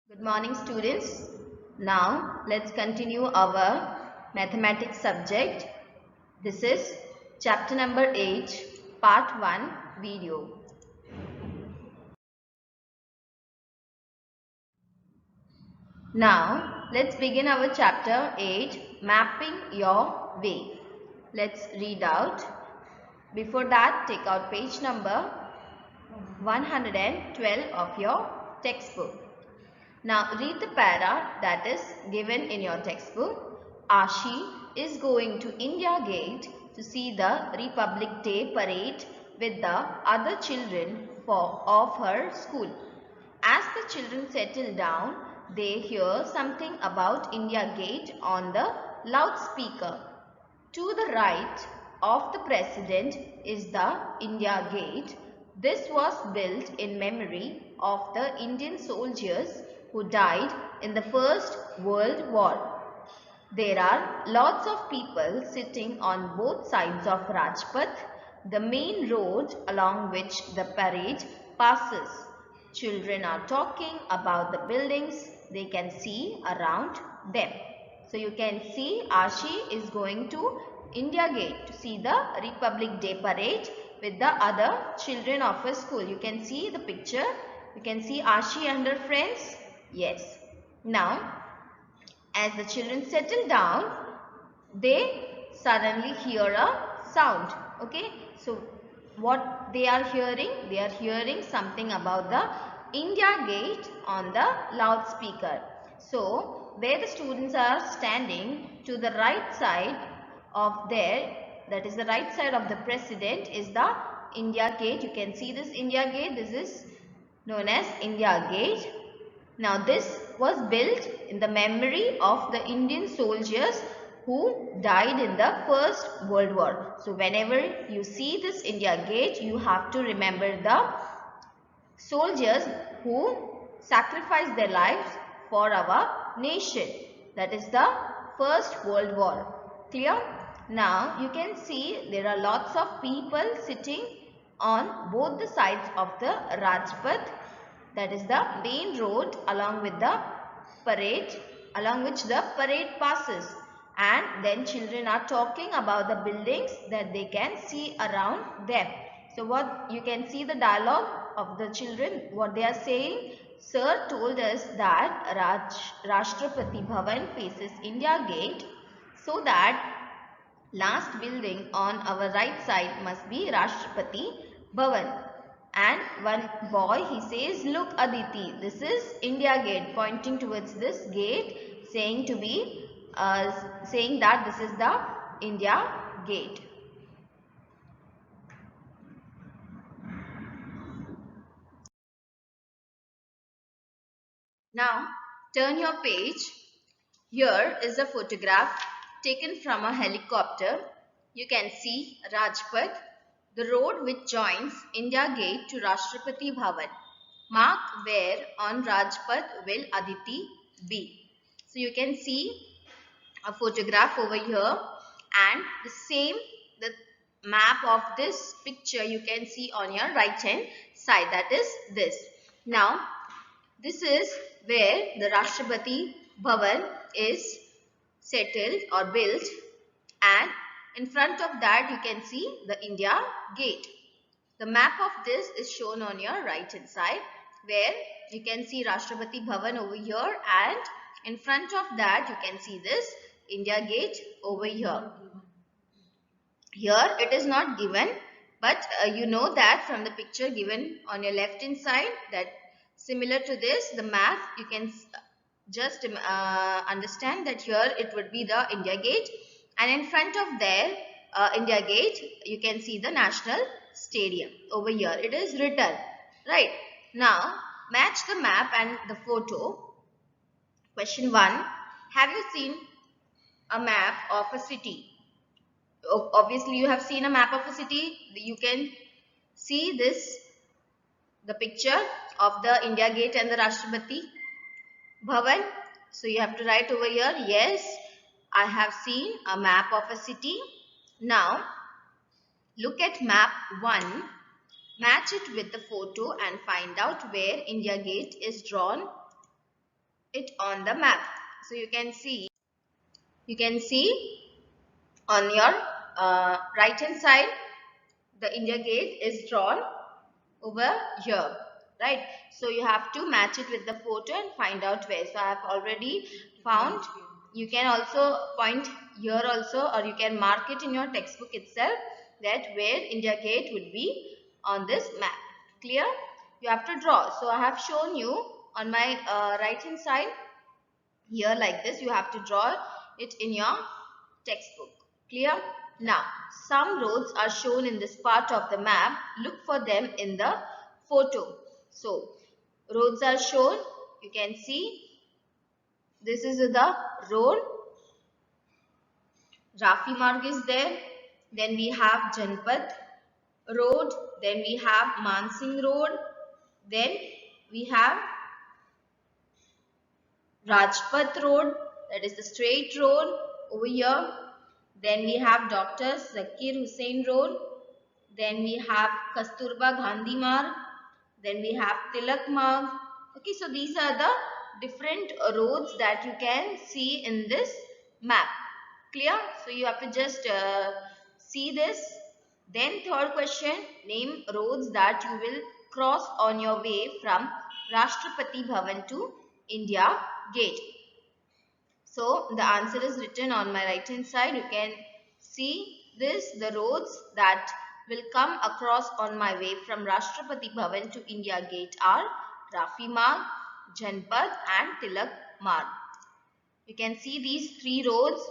Good morning, students. Now let's continue our mathematics subject. This is chapter number 8, part 1 video. Now let's begin our chapter 8, mapping your way. Let's read out. Before that, take out page number 112 of your textbook. Now read the para that is given in your textbook. Ashi is going to India Gate to see the Republic Day parade with the other children of her school. As the children settle down, they hear something about India Gate on the loudspeaker. To the right of the president is the India Gate. This was built in memory of the Indian soldiers who died in the First World War. There are lots of people sitting on both sides of Rajpath, the main road along which the parade passes. Children are talking about the buildings they can see around them. So you can see Ashi is going to India Gate to see the Republic Day parade with the other children of her school. You can see the picture. You can see Ashi and her friends. Yes. Now, as the children settle down, they suddenly hear a sound. Okay. So, what they are hearing? They are hearing something about the India Gate on the loudspeaker. So, where the students are standing to the right side of their, that is the right side of the president, is the India Gate. You can see this India Gate. This is known as India Gate. Now this was built in the memory of the Indian soldiers who died in the First World War. So whenever you see this India Gate, you have to remember the soldiers who sacrificed their lives for our nation. That is the First World War. Clear? Now you can see there are lots of people sitting on both the sides of the Rajpath, that is the main road along with the parade, along which the parade passes, and then children are talking about the buildings that they can see around them. So what you can see the dialogue of the children, what they are saying. Sir told us that Rashtrapati Bhavan faces India Gate, so that last building on our right side must be Rashtrapati Bhavan. And one boy, he says, look Aditi, this is India Gate, pointing towards this gate, saying that this is the India Gate. Now turn your page. Here is a photograph taken from a helicopter. You can see Rajpath, the road which joins India Gate to Rashtrapati Bhavan. Mark where on Rajpath will Aditi be. So you can see a photograph over here, and the map of this picture you can see on your right hand side, that is this. Now this is where the Rashtrapati Bhavan is settled or built, and in front of that you can see the India Gate. The map of this is shown on your right hand side, where you can see Rashtrapati Bhavan over here, and in front of that you can see this India Gate over here. Here it is not given, but you know that from the picture given on your left hand side, that similar to this, the map, you can just understand that here it would be the India Gate, and in front of there India Gate you can see the National Stadium. Over here it is written, right? Now match the map and the photo. Question 1. Have you seen a map of a city? Obviously you have seen a map of a city. You can see this, the picture of the India Gate and the Rashtrapati Bhavan. So you have to write over here, yes, I have seen a map of a city. Now look at map 1, match it with the photo and find out where India Gate is drawn it on the map. So you can see on your right hand side the India Gate is drawn over here, right? So you have to match it with the photo and find out where. So I have already found. You can also point here also, or you can mark it in your textbook itself that where India Gate would be on this map. Clear? You have to draw. So I have shown you on my right hand side here like this. You have to draw it in your textbook. Clear? Now, some roads are shown in this part of the map. Look for them in the photo. So, roads are shown. You can see this is the road. Rafi Marg is there. Then we have Janpat Road. Then we have Mansingh Road. Then we have Rajpath Road. That is the straight road over here. Then we have Dr. Zakir Hussain Road. Then we have Kasturba Gandhi Marg. Then we have Tilak Marg. Okay, so these are the different roads that you can see in this map. Clear? So you have to just see this. Then third question, name roads that you will cross on your way from Rashtrapati Bhavan to India Gate. So the answer is written on my right hand side. You can see this, the roads that will come across on my way from Rashtrapati Bhavan to India Gate are Rafi Marg, Janpad and Tilak Marg. You can see these three roads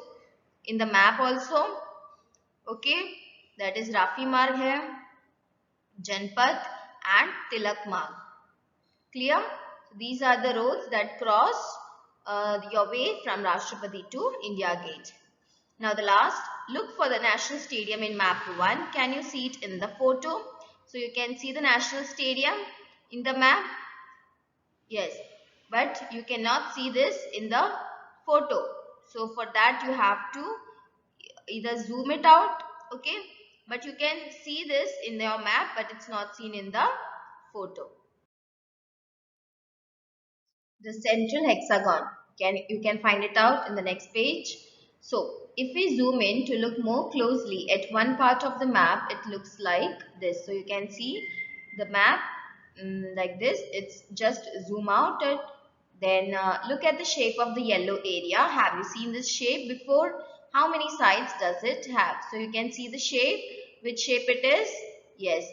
in the map also. Okay, that is Rafi Marg hai, Janpad and Tilak Marg. Clear? These are the roads that cross your way from Rashtrapati to India Gate. Now the last, look for the National Stadium in map 1. Can you see it in the photo? So you can see the National Stadium in the map. Yes, but you cannot see this in the photo. So for that you have to either zoom it out, okay? But you can see this in your map, but it's not seen in the photo. The central hexagon, you can find it out in the next page. So if we zoom in to look more closely at one part of the map, it looks like this. So you can see the map like this. It's just zoom out it. Then look at the shape of the yellow area. Have you seen this shape before? How many sides does it have? So you can see the shape. Which shape it is? Yes,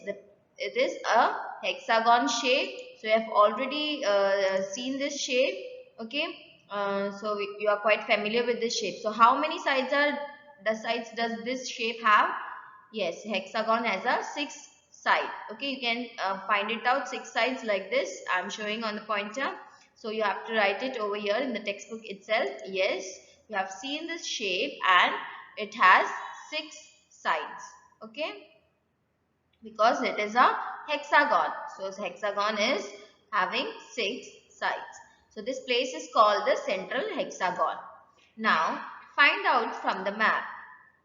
it is a hexagon shape. So you have already seen this shape. Okay. So you are quite familiar with this shape. So how many sides does this shape have? Yes, hexagon has a 6 side. Okay, you can find it out 6 sides like this. I am showing on the pointer. So you have to write it over here in the textbook itself. Yes, you have seen this shape and it has 6 sides. Okay, because it is a hexagon. So hexagon is having 6 sides. So this place is called the central hexagon. Now find out from the map.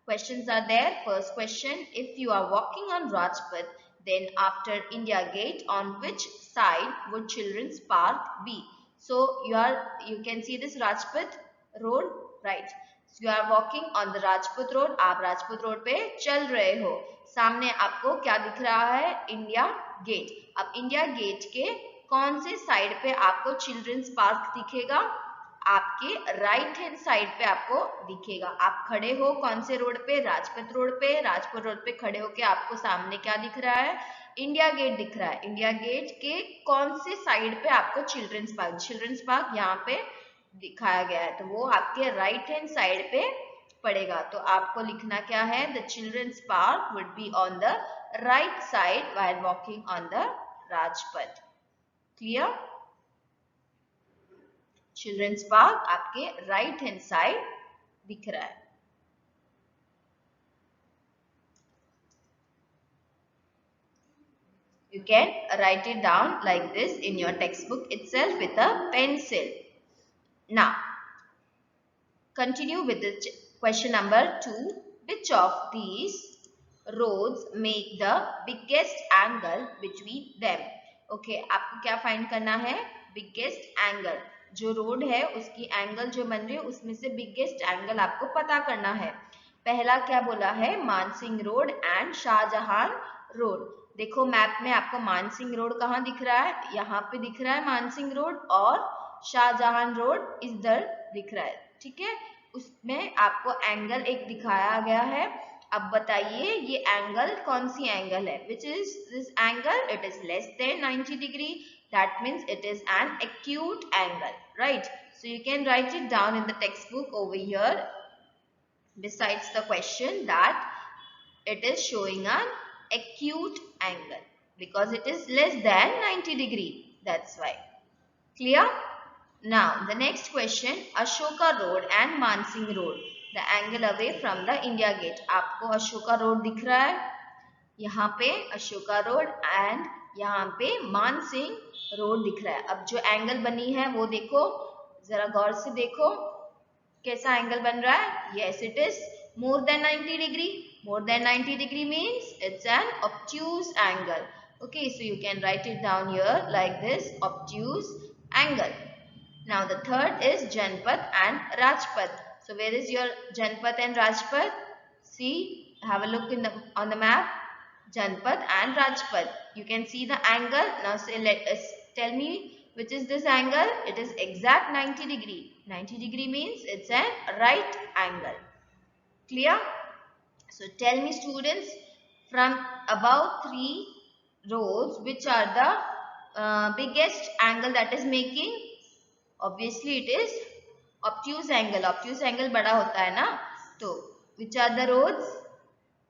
Questions are there. First question, if you are walking on Rajpath, then after India Gate, on which side would Children's Park be? So you can see this Rajpath road, right? So you are walking on the Rajpath road. आप Rajpath road पे चल रहे हो. सामने आपको क्या दिख रहा है? India gate. अब इंडिया गेट के कौन से साइड पे आपको चिल्ड्रंस पार्क दिखेगा? आपके राइट हैंड साइड पे आपको दिखेगा. आप खड़े हो कौन से रोड पे? राजपथ रोड पे. राजपथ रोड पे खड़े होके आपको सामने क्या दिख रहा है? इंडिया गेट दिख रहा है. इंडिया गेट के कौन से साइड पे आपको चिल्ड्रंस पार्क यहाँ पे दिखाया गया है, तो वो आपके राइट हैंड साइड पे पड़ेगा. तो आपको लिखना क्या है? The children's park would be on the right side while walking on the Rajpath. Clear? Children's park आपके राइट हैंड साइड दिख रहा है. You can write it down like this in your textbook itself with a pencil. Now, continue with the question number 2. Which of these roads make the biggest angle between them? Okay, आपको क्या find करना है? Biggest angle. जो road है उसकी angle जो बन रही है उसमें से बिगेस्ट एंगल आपको पता करना है। पहला क्या बोला है, Mansingh road and Shahjahan road. देखो मैप में आपको मानसिंह रोड कहाँ दिख रहा है, यहाँ पे दिख रहा है मानसिंह रोड, और शाहजहां रोड इधर दिख रहा है, ठीक है। उसमें आपको एंगल एक दिखाया गया है। अब बताइए ये एंगल कौन सी एंगल है, which is this angle, it is less than 90 degree, that means it is an acute angle, right? So you can write it down in the textbook over here besides the question that it is showing an acute angle because it is less than 90 degree, that's why. Clear? Now the next question, Ashoka Road and Mansingh Road, the angle away from the India Gate. आपको Ashoka road दिख रहा है, यहाँ पे Ashoka road and यहाँ पे Mansingh road दिख रहा है। अब जो एंगल बनी है वो देखो, जरा गौर से देखो कैसा एंगल बन रहा है। Yes, it is more than 90 degree. More than 90 degree means it's an obtuse angle. Okay, so you can write it down here like this, obtuse angle. Now the third is Janpath and Rajpath. So where is your Janpath and Rajpath? See, have a look in on the map. Janpath and Rajpath. You can see the angle. Now say tell me which is this angle. It is exact 90 degree. 90 degree means it's a right angle. Clear? So tell me students, from above three roads, which are the biggest angle that is making? Obviously it is obtuse angle. Obtuse angle बड़ा होता है ना, तो which are the roads?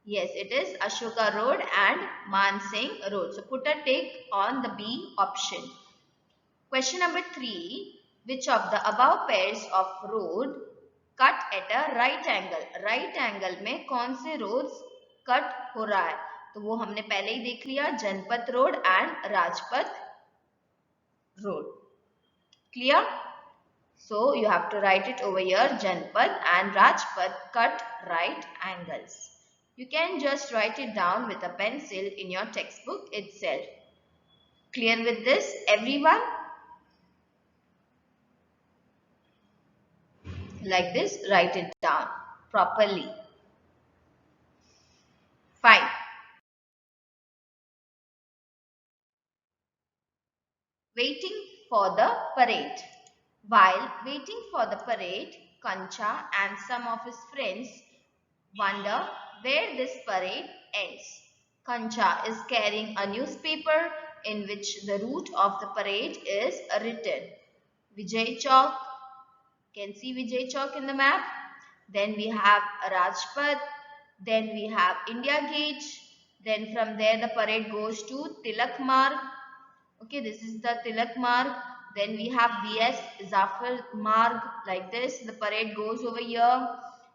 Yes, it is Ashoka Road and Mansingh Road. So put a tick on the B option. Question number 3. Which of the above pairs of road cut at a right angle? Right angle में कौन से roads cut हो रहा है? तो वो हमने पहले ही देख लिया, Janpath road and Rajpath road. Clear? So you have to write it over here, Janpath and Rajpath cut right angles. You can just write it down with a pencil in your textbook itself. Clear with this, everyone? Like this, write it down properly. 5. Waiting for the parade. While waiting for the parade, Kancha and some of his friends wonder where this parade ends. Kancha is carrying a newspaper in which the route of the parade is written. Vijay Chowk, can see Vijay Chowk in the map. Then we have Rajpath. Then we have India Gate. Then from there the parade goes to Tilak Marg. Okay, this is the Tilak Marg. Then we have B.S. Zafar Marg, like this. The parade goes over here.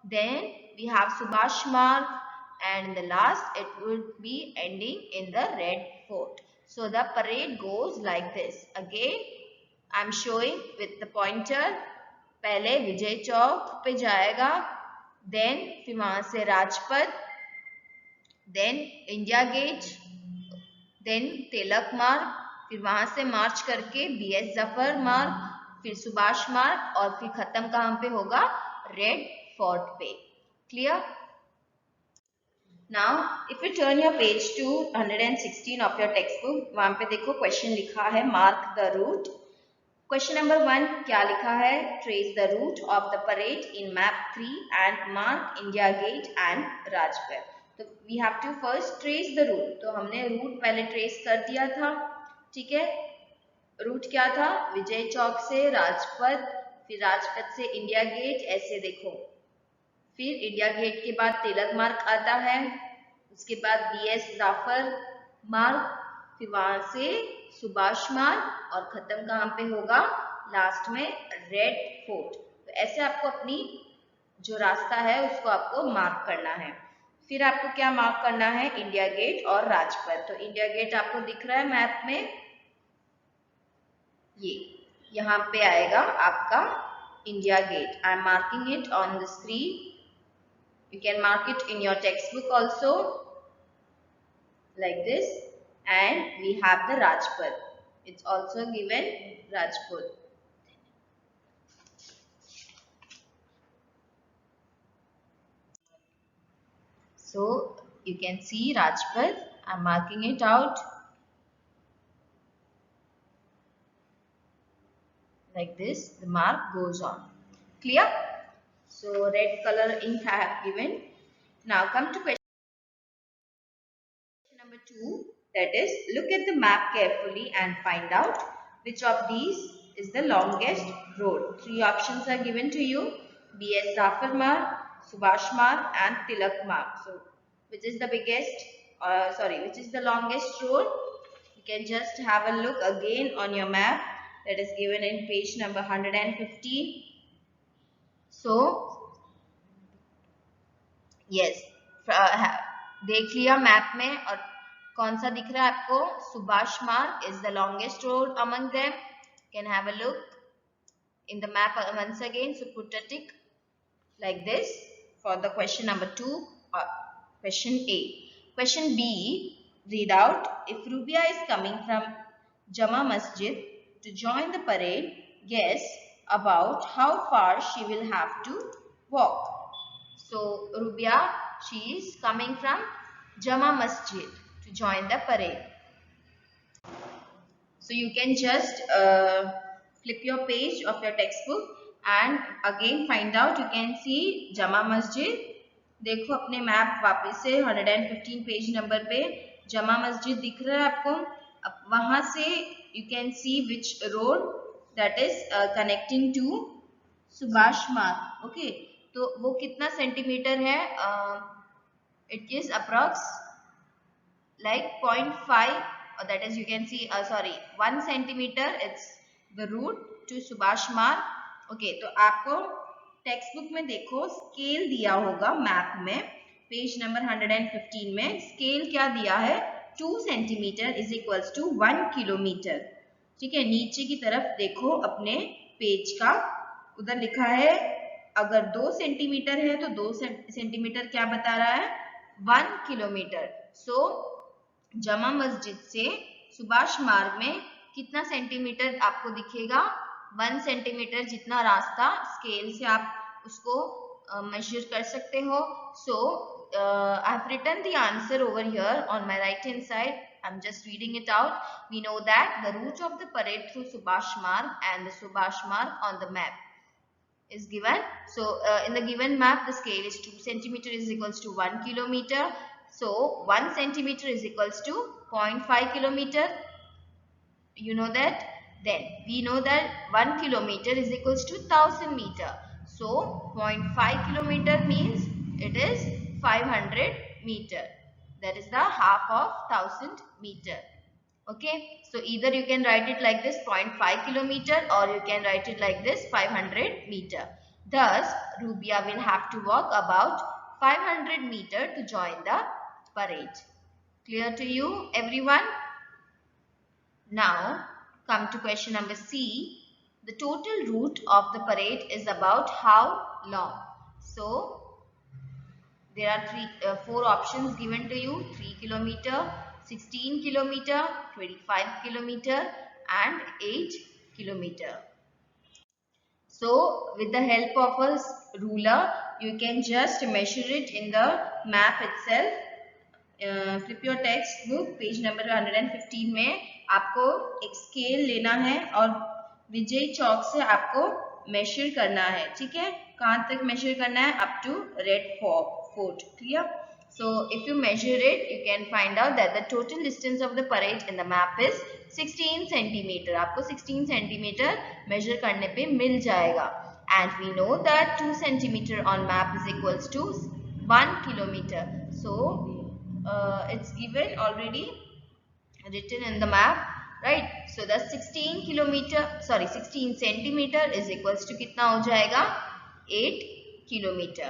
Then we have Subhash Marg, and in the last it would be ending in the Red Fort. So the parade goes like this. Again, I am showing with the pointer. पहले विजय चौक पे जाएगा, then फिर वहां से Rajpath, then India Gate, then Tilak Marg, फिर वहां से मार्च करके बीएस जफर मार्ग, फिर सुभाष मार्ग, और फिर खत्म कहां पे होगा, रेड फोर्ट पे। Clear? Now if you turn your page to 116 of your text book, वहां पे देखो क्वेश्चन लिखा है mark the route. Question number 1 क्या लिखा है, trace the route of the parade in map 3 and mark India Gate and Rajpath. तो we have to first trace the route, तो हमने रूट पहले ट्रेस कर दिया था, ठीक है। रूट क्या था, विजय चौक से राजपथ, फिर राजपथ से इंडिया गेट, ऐसे देखो, फिर इंडिया गेट के बाद तिलक मार्ग आता है, उसके बाद बीएस जाफर मार्ग, फिर वहां से सुभाष मार्ग, और खत्म कहां पे होगा, लास्ट में रेड फोर्ट। तो ऐसे आपको अपनी जो रास्ता है उसको आपको मार्क करना है। फिर आपको क्या मार्क करना है, इंडिया गेट और राजपथ। तो इंडिया गेट आपको दिख रहा है मैप में, ये यहाँ पे आएगा आपका India gate. I am marking it on the screen, you can mark it in your textbook also, like this. And we have the Rajpath, it's also given Rajput. So you can see Rajpath. I'm marking it out like this. The mark goes on. Clear? So red color ink I have given. Now come to question number 2, that is, look at the map carefully and find out which of these is the longest road. 3 options are given to you: B.S. Zafar Marg, Subhash Marg and Tilak Marg. So which is the which is the longest road? You can just have a look again on your map that is given in page number 150. So yes देख लिया map में और कौन सा दिख रहा है आपको? सुभाष मार्ग is the longest road among them. Can have a look in the map once again. So put a tick like this for the question number 2, question A. Question B, read out, if Rubia is coming from Jama Masjid to join the parade, guess about how far she will have to walk. So Rubia, she is coming from Jama Masjid to join the parade. So you can just flip your page of your textbook and again find out. You can see Jama Masjid. देखो अपने map वापस से 115 page number पे जमा मस्जिद दिख रहा है आपको. अब वहां से you can see which road that is connecting to Subhash मार्ग. ओके, तो वो कितना सेंटीमीटर है? It is approx like 0.5, or that is you can see 1 centimeter. It's the route to Subhash Marg. Okay, तो आपको टेक्स्ट बुक में देखो scale दिया होगा मैप में पेज नंबर 115 में. स्केल क्या दिया है? 2 centimetre is equals to 1 kilometre. ठीक है, नीचे की तरफ देखो अपने पेज का, उधर लिखा है अगर 2 सेंटीमीटर है तो 2 सेंटीमीटर क्या बता रहा है? 1 किलोमीटर. सो जमा मस्जिद से सुभाष मार्ग में कितना सेंटीमीटर आपको दिखेगा? 1 सेंटीमीटर जितना रास्ता स्केल से आप उसको मेजर कर सकते हो. So I have written the answer over here on my right hand side. I'm just reading it out. We know that the route of the parade through Subhash Marg and the Subhash Marg on the map is given. So in the given map the scale is 2 centimeter is equals to 1 kilometer. So 1 centimeter is equals to 0.5 kilometer. You know that? Then we know that 1 kilometer is equals to 1000 meter. So 0.5 kilometer means it is 500 meter. That is the half of 1000 meter. Okay, so either you can write it like this 0.5 kilometer or you can write it like this 500 meter. Thus Rubia will have to walk about 500 meter to join the parade. Clear to you everyone? Now come to question number C. The total route of the parade is about how long? So there are 4 options given to you: 3 kilometer, 16 kilometer, 25 kilometer and 8 kilometer. So with the help of a ruler you can just measure it in the map itself. Flip your textbook page number 115 में आपको एक scale लेना है और विजय चौक से आपको major करना है. ठीक है, कहाँ तक मेजर करना है? Up to red fort. Clear? So if you measure it you can find out that the total distance of the parade in the map is 16 centimeter. आपको 16 centimeter measure करने पे मिल जाएगा. And we know that 2 centimeter on map is equals to 1 kilometer. So it's given already written in the map, right? So the 16 centimeter is equals to कितना हो जाएगा? 8 kilometer.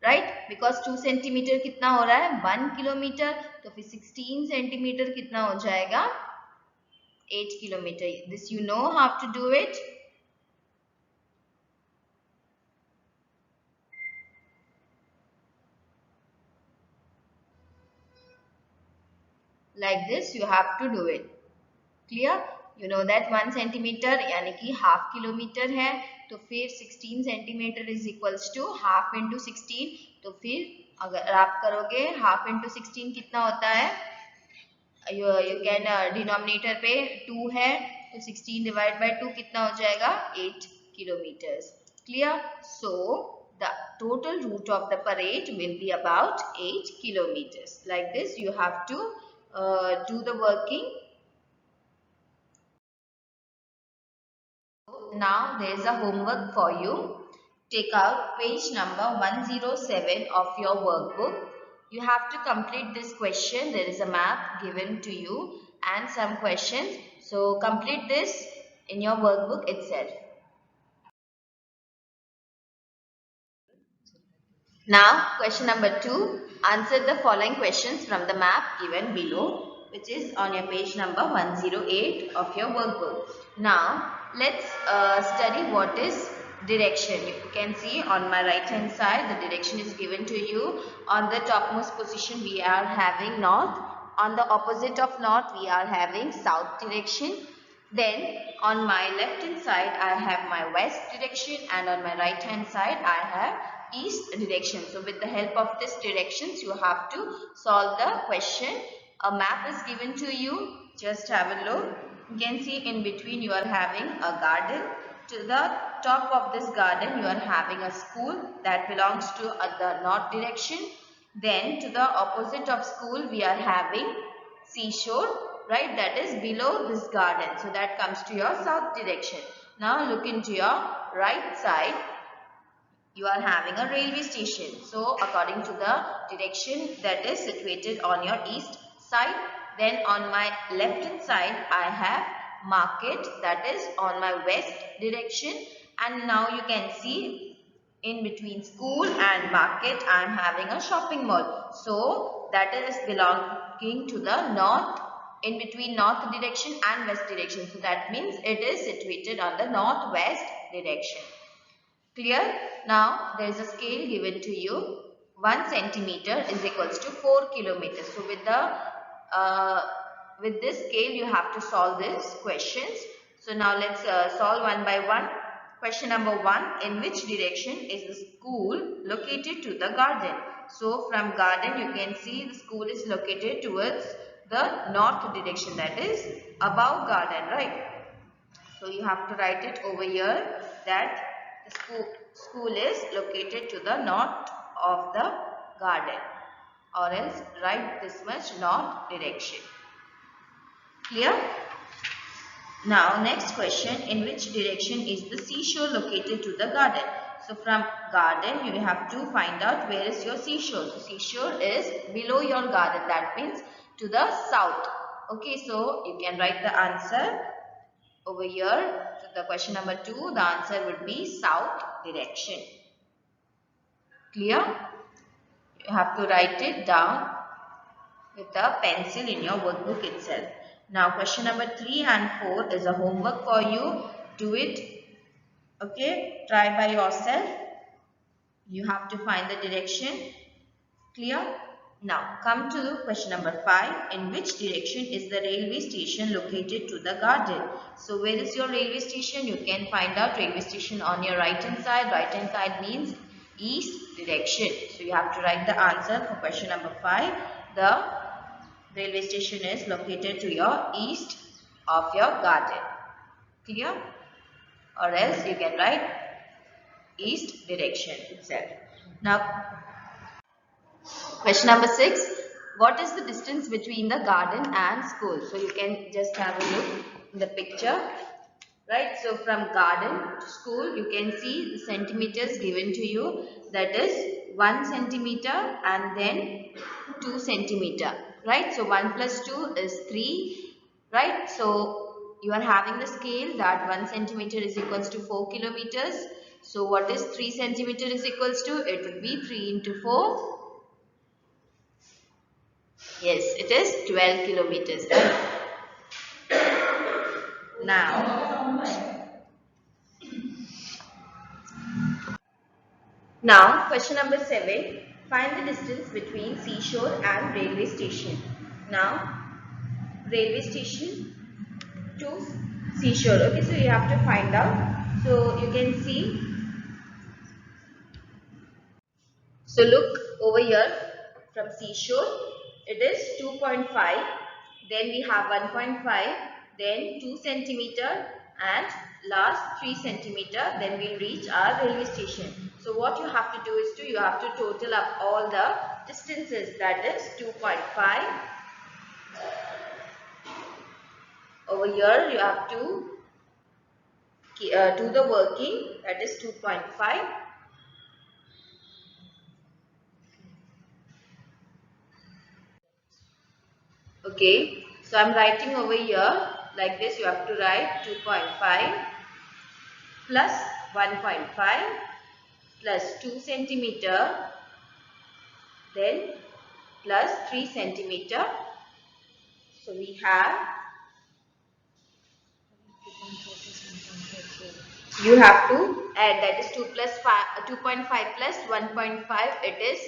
Right, because 2 centimetre कितना हो रहा है? 1 किलोमीटर. तो फिर 16 centimetre कितना हो जाएगा? 8 kilometre. This you know how to do it. Like this you have to do it. Clear? You know that 1 centimetre यानी कि हाफ किलोमीटर है. तो फिर 16 centimetre is equals to half into 16. तो फिर अगर आप करोगे हाफ इंटू 16 कितना होता है, यू कैन डिनोमिनेटर पे 2 है तो 16 डिवाइड बाय 2 कितना हो जाएगा 8 kilometres. Clear. So the total route of the parade will be about 8 kilometers. Like this you have to do the working. Now there is a homework for you. Take out page number 107 of your workbook. You have to complete this question. There is a map given to you and some questions. So complete this in your workbook itself. Now question number 2. Answer the following questions from the map given below, which is on your page number 108 of your workbook. Now let's study what is direction. You can see on my right hand side the direction is given to you. On the topmost position we are having north. On the opposite of north we are having south direction. Then on my left hand side I have my west direction, and on my right hand side I have east direction. So with the help of this directions you have to solve the question. A map is given to you. Just have a look. You can see in between you are having a garden. To the top of this garden you are having a school that belongs to the north direction. Then to the opposite of school we are having seashore, right, that is below this garden. So that comes to your south direction. Now look into your right side. You are having a railway station. So according to the direction that is situated on your east side. Then on my left hand side I have market, that is on my west direction. And now you can see in between school and market I am having a shopping mall. So that is belonging to the north, in between north direction and west direction. So that means it is situated on the northwest direction. Clear? Now there is a scale given to you. 1 centimeter is equals to 4 kilometers. So with this scale you have to solve these questions. So now let's solve one by one. Question number 1. In which direction is the school located to the garden? So from garden you can see the school is located towards the north direction, that is above garden, right? So you have to write it over here that the school is located to the north of the garden, or else write this much north direction. Clear? Now next question, in which direction is the seashore located to the garden? So from garden you have to find out where is your seashore. The seashore is below your garden, that means to the south. Okay, so you can write the answer over here. To the question number 2, the answer would be south direction. Clear? You have to write it down with a pencil in your workbook itself. Now question number 3 and 4 is a homework for you. Do it. Okay, try by yourself. You have to find the direction. Clear? Now come to question number 5. In which direction is the railway station located to the garden? So where is your railway station? You can find out railway station on your right hand side. Right hand side means east direction. So you have to write the answer for question number 5. The railway station is located to your east of your garden. Clear? Or else you can write east direction itself. Now question number 6. What is the distance between the garden and school? So you can just have a look in the picture. Right, so from garden to school you can see the centimeters given to you, that is 1 centimeter and then 2 centimeter. Right, so 1 plus 2 is 3. Right, so you are having the scale that 1 centimeter is equals to 4 kilometers. So what is 3 centimeter is equals to? It would be 3 into 4. Yes, it is 12 kilometers. Now, question number 7. Find the distance between seashore and railway station. Now, railway station to seashore. Okay, so you have to find out. So you can see. So look over here from seashore it is 2.5, then we have 1.5, then 2 centimeter, and last 3 centimeter, then we'll reach our railway station. So what you have to do is you have to total up all the distances, that is 2.5. Over here you have to do the working, that is 2.5. Okay, so I'm writing over here like this. You have to write 2.5 plus 1.5 plus 2 centimeter, then plus 3 centimeter. So we have, you have to add, that is 2 plus 5, 2.5 plus 1.5, it is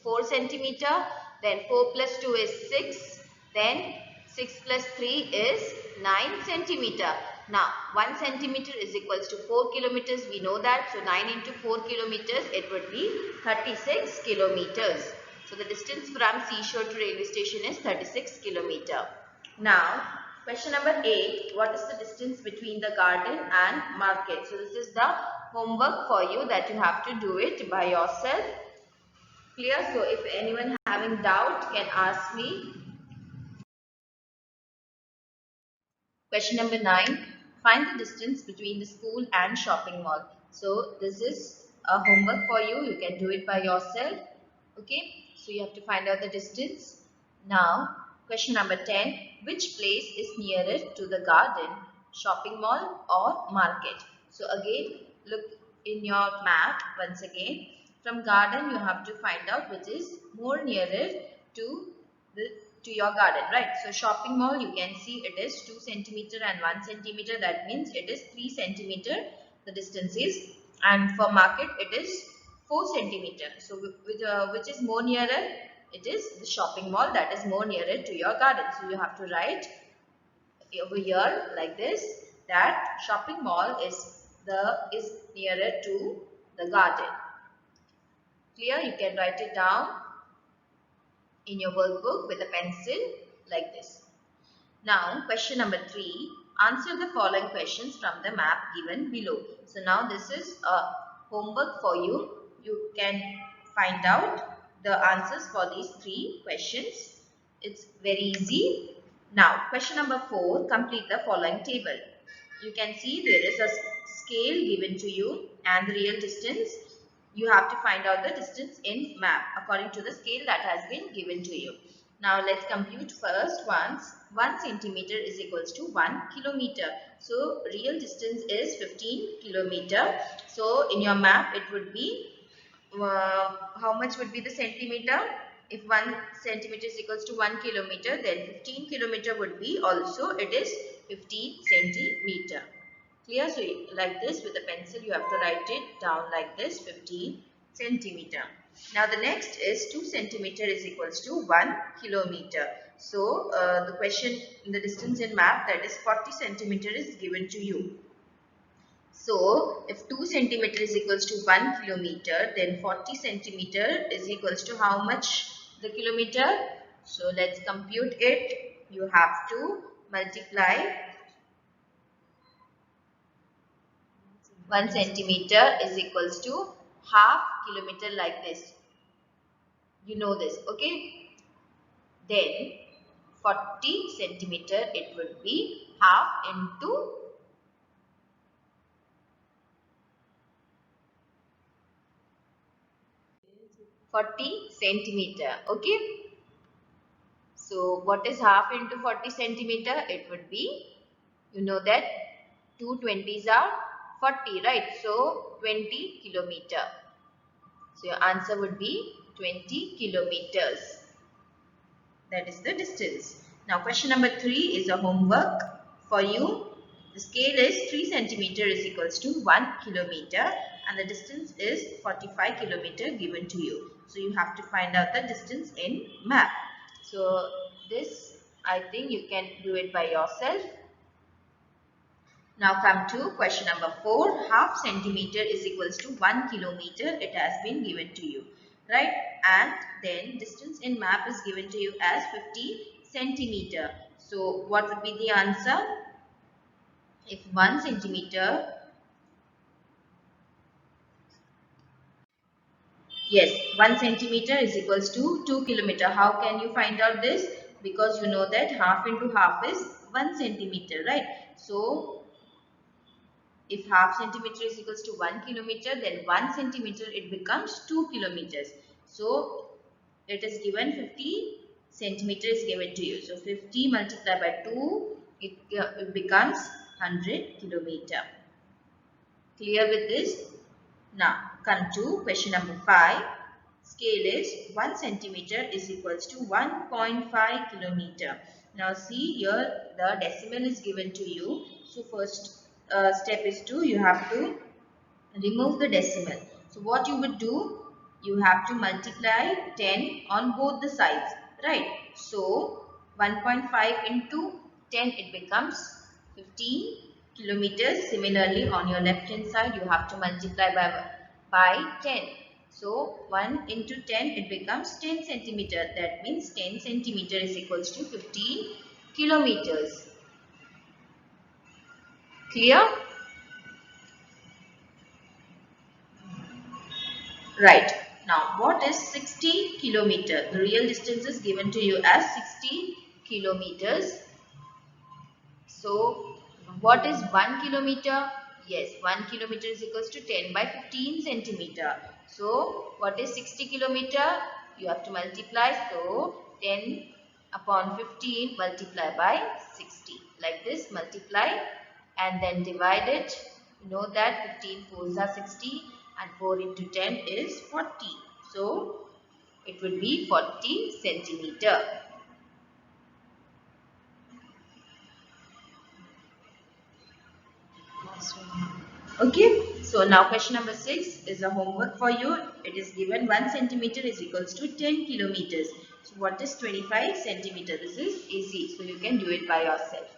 4 centimeter, then 4 plus 2 is 6, then 6 plus 3 is 9 centimeter. Now 1 centimeter is equals to 4 kilometers, we know that. So 9 into 4 kilometers, it would be 36 kilometers. So the distance from seashore to railway station is 36 kilometer. Now question number 8, what is the distance between the garden and market? So this is the homework for you, that you have to do it by yourself. Clear? So if anyone having doubt can ask me. Question number 9, find the distance between the school and shopping mall. So this is a homework for you, you can do it by yourself. Okay, so you have to find out the distance. Now question number 10, which place is nearer to the garden, shopping mall or market? So again, look in your map once again. From garden you have to find out which is more nearer to the your garden, right? So shopping mall, you can see it is 2 centimeter and 1 centimeter, that means it is 3 centimeter the distance is, and for market it is 4 centimeter. So which is more nearer? It is the shopping mall, that is more nearer to your garden. So you have to write over here like this, that shopping mall is nearer to the garden. Clear? You can write it down in your workbook with a pencil like this. Now question number 3, answer the following questions from the map given below. So now this is a homework for you. You can find out the answers for these 3 questions. It's very easy. Now question number 4, complete the following table. You can see there is a scale given to you and the real distance. You have to find out the distance in map according to the scale that has been given to you. Now let's compute first. 1 centimeter is equals to 1 kilometer. So real distance is 15 kilometer. So in your map it would be, how much would be the centimeter? If 1 centimeter is equals to 1 kilometer, then 15 kilometer would be also, it is 15 centimeter. Clear? So like this with a pencil you have to write it down like this, 15 centimeter. Now the next is 2 centimeter is equals to 1 kilometer. So the question, the distance in map, that is 40 centimeter is given to you. So if 2 centimeter is equals to 1 kilometer, then 40 centimeter is equals to how much the kilometer? So let's compute it. You have to multiply 1 centimeter is equals to half kilometer like this. You know this, okay? Then 40 centimeter, it would be half into 40 centimeter, okay? So what is half into 40 centimeter? It would be, you know that 2 20s are 40, right? So 20 kilometer. So your answer would be 20 kilometers. That is the distance. Now question number 3 is a homework for you. The scale is 3 centimeter is equals to 1 kilometer and the distance is 45 kilometer given to you. So you have to find out the distance in map. So this, I think you can do it by yourself. Now come to question number 4. Half centimeter is equals to 1 kilometer. It has been given to you, right? and then distance in map is given to you as 50 centimeter. So what would be the answer? If 1 centimeter, yes, 1 centimeter is equals to 2 kilometer. How can you find out this? Because you know that half into half is 1 centimeter, right? So if half centimeter is equals to 1 kilometer, then 1 centimeter it becomes 2 kilometers. So it is given 50 centimeter is given to you. So 50 multiplied by 2, it becomes 100 kilometer. Clear with this? Now come to question number 5. Scale is 1 centimeter is equals to 1.5 kilometer. Now see here the decimal is given to you. So first step is to you have to remove the decimal. So what you would do, you have to multiply 10 on both the sides, right? So 1.5 into 10 it becomes 15 kilometers. Similarly on your left hand side you have to multiply by 10. So 1 into 10 it becomes 10 centimeter. That means 10 centimeter is equals to 15 kilometers. Clear? Right. Now, what is 60 kilometer? The real distance is given to you as 60 kilometers. So, what is 1 kilometer? Yes, 1 kilometer is equals to 10 by 15 centimeter. So, what is 60 kilometer? You have to multiply. So, 10 upon 15 multiply by 60. Like this, multiply and then divide it. You know that 15 fours are 60 and 4 into 10 is 40. So, it would be 40 centimeter. Okay, so now question number 6 is a homework for you. It is given 1 centimeter is equals to 10 kilometers. So what is 25 centimeter? This is easy. So you can do it by yourself.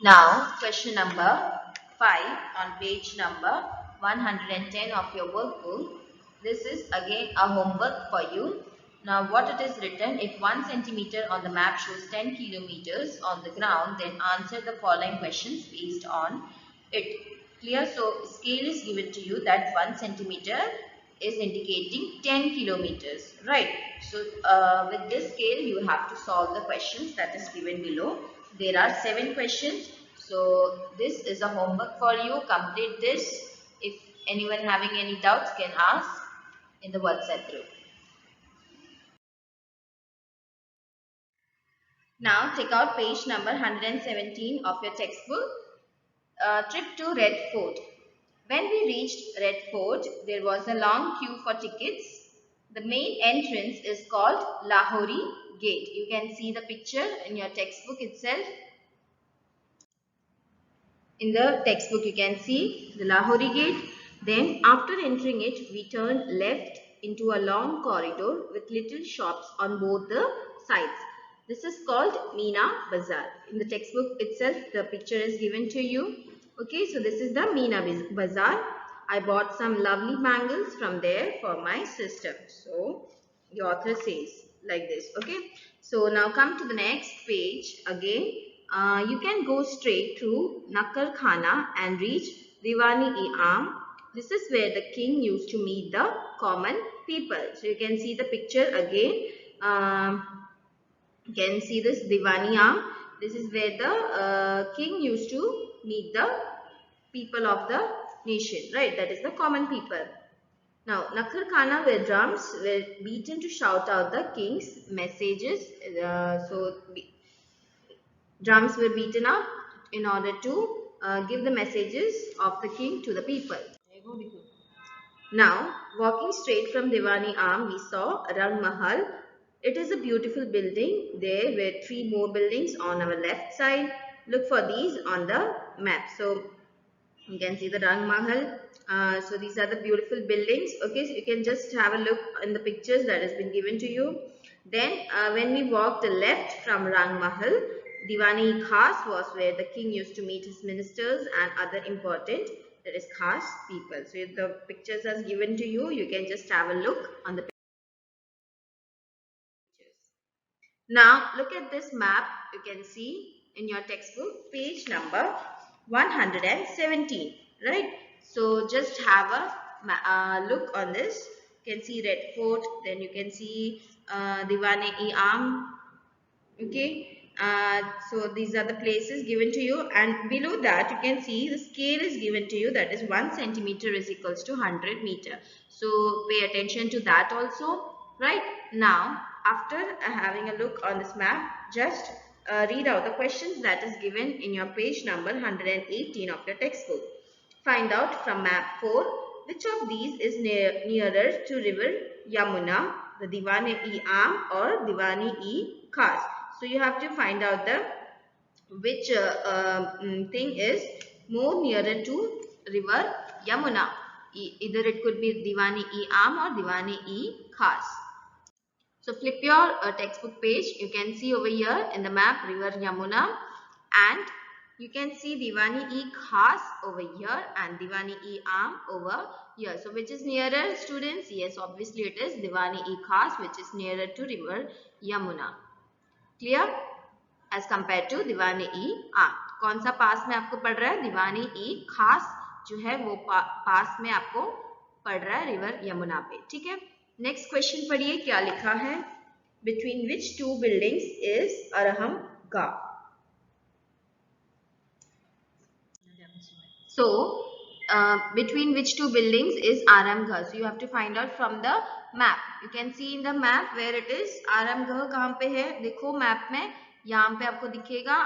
Now question number 5 on page number 110 of your workbook. This is again a homework for you. Now what it is written, if 1 centimeter on the map shows 10 kilometers on the ground, then answer the following questions based on it. Clear? So scale is given to you that 1 centimeter is indicating 10 kilometers, right? So with this scale you have to solve the questions that is given below. There are 7 questions. So this is a homework for you. Complete this. If anyone having any doubts can ask in the WhatsApp group. Now take out page number 117 of your textbook. Trip to Red Fort. When we reached Red Fort, there was a long queue for tickets. The main entrance is called Lahori Gate. You can see the picture in your textbook itself. In the textbook you can see the Lahori Gate. Then after entering it, we turned left into a long corridor with little shops on both the sides. This is called Meena Bazaar. In the textbook itself, the picture is given to you. Okay, so this is the Meena Bazaar. I bought some lovely bangles from there for my sister. So the author says like this. Okay, so now come to the next page again. You can go straight through Nakkar Khana and reach Diwani-e-Aam. This is where the king used to meet the common people. So you can see the picture again. You can see this Diwani-e-Aam. This is where the king used to meet the people of the nation, right? That is the common people. Now, Nakkar Khana, where drums were beaten to shout out the king's messages. Drums were beaten up in order to give the messages of the king to the people. Now, walking straight from Diwani-e-Aam, we saw Rang Mahal. It is a beautiful building. There were 3 more buildings on our left side. Look for these on the map. So, you can see the Rang Mahal. So, these are the beautiful buildings. Okay, so you can just have a look in the pictures that has been given to you. Then, when we walked left from Rang Mahal, Diwani Khas was where the king used to meet his ministers and other important that is khas people. So if the pictures are given to you, you can just have a look on the pictures. Now look at this map. You can see in your textbook page number 117, right? So just have a look on this. You can see Red Fort, then you can see Diwane-e-Am. Okay, so these are the places given to you, and below that you can see the scale is given to you, that is 1 centimeter is equals to 100 meter. So pay attention to that also. Right, now after having a look on this map, just read out the questions that is given in your page number 118 of your textbook. Find out from map 4 which of these is nearer to river Yamuna, the Diwane-e-Am or Diwane-e-Khas. So you have to find out the which thing is more nearer to river Yamuna. Either it could be Diwane-e-Am or Diwane-e-Khas. So flip your textbook page. You can see over here in the map river Yamuna, and you can see Diwane-e-Khas over here and Diwane-e-Am over here. So which is nearer, students? Yes, obviously it is Diwane-e-Khas, which is nearer to river Yamuna. Clear? As compared to Diwane-e-Am. कौन सा पास में आपको पढ़ रहा है? Diwane-e-Khas जो है वो पास में आपको पढ़ रहा है रिवर यमुना पे. ठीक है, नेक्स्ट क्वेश्चन पढ़िए क्या लिखा है. Between which two buildings is Arham Gaon. So between which two buildings is Aramgah? So you have to find out from the map. You can see in the map where it is. Aramgah कहाँ पे है? देखो map में यहाँ पे आपको दिखेगा.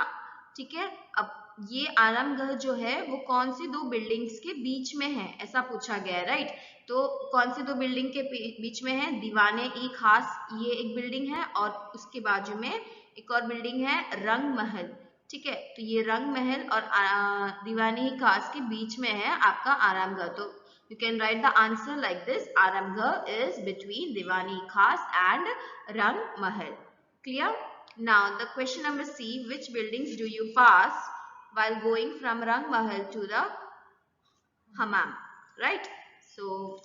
ठीक है, अब ये आरामगढ़ जो है वो कौन सी दो बिल्डिंग्स के बीच में है, ऐसा पूछा गया है. राइट, तो कौन सी दो बिल्डिंग के बीच में है? दीवाने-ई-खास ये एक बिल्डिंग है और उसके बाजू में एक और बिल्डिंग है रंग महल. ठीक है, तो ये रंग महल और दीवाने-ई-खास के बीच में है आपका आरामगढ़. तो you can write the answer like this. Aramgarh is between Diwane-e-Khas and Rang Mahal. Clear? Now the question number C, which buildings do you pass while going from Rang Mahal to the Hammam? Right? So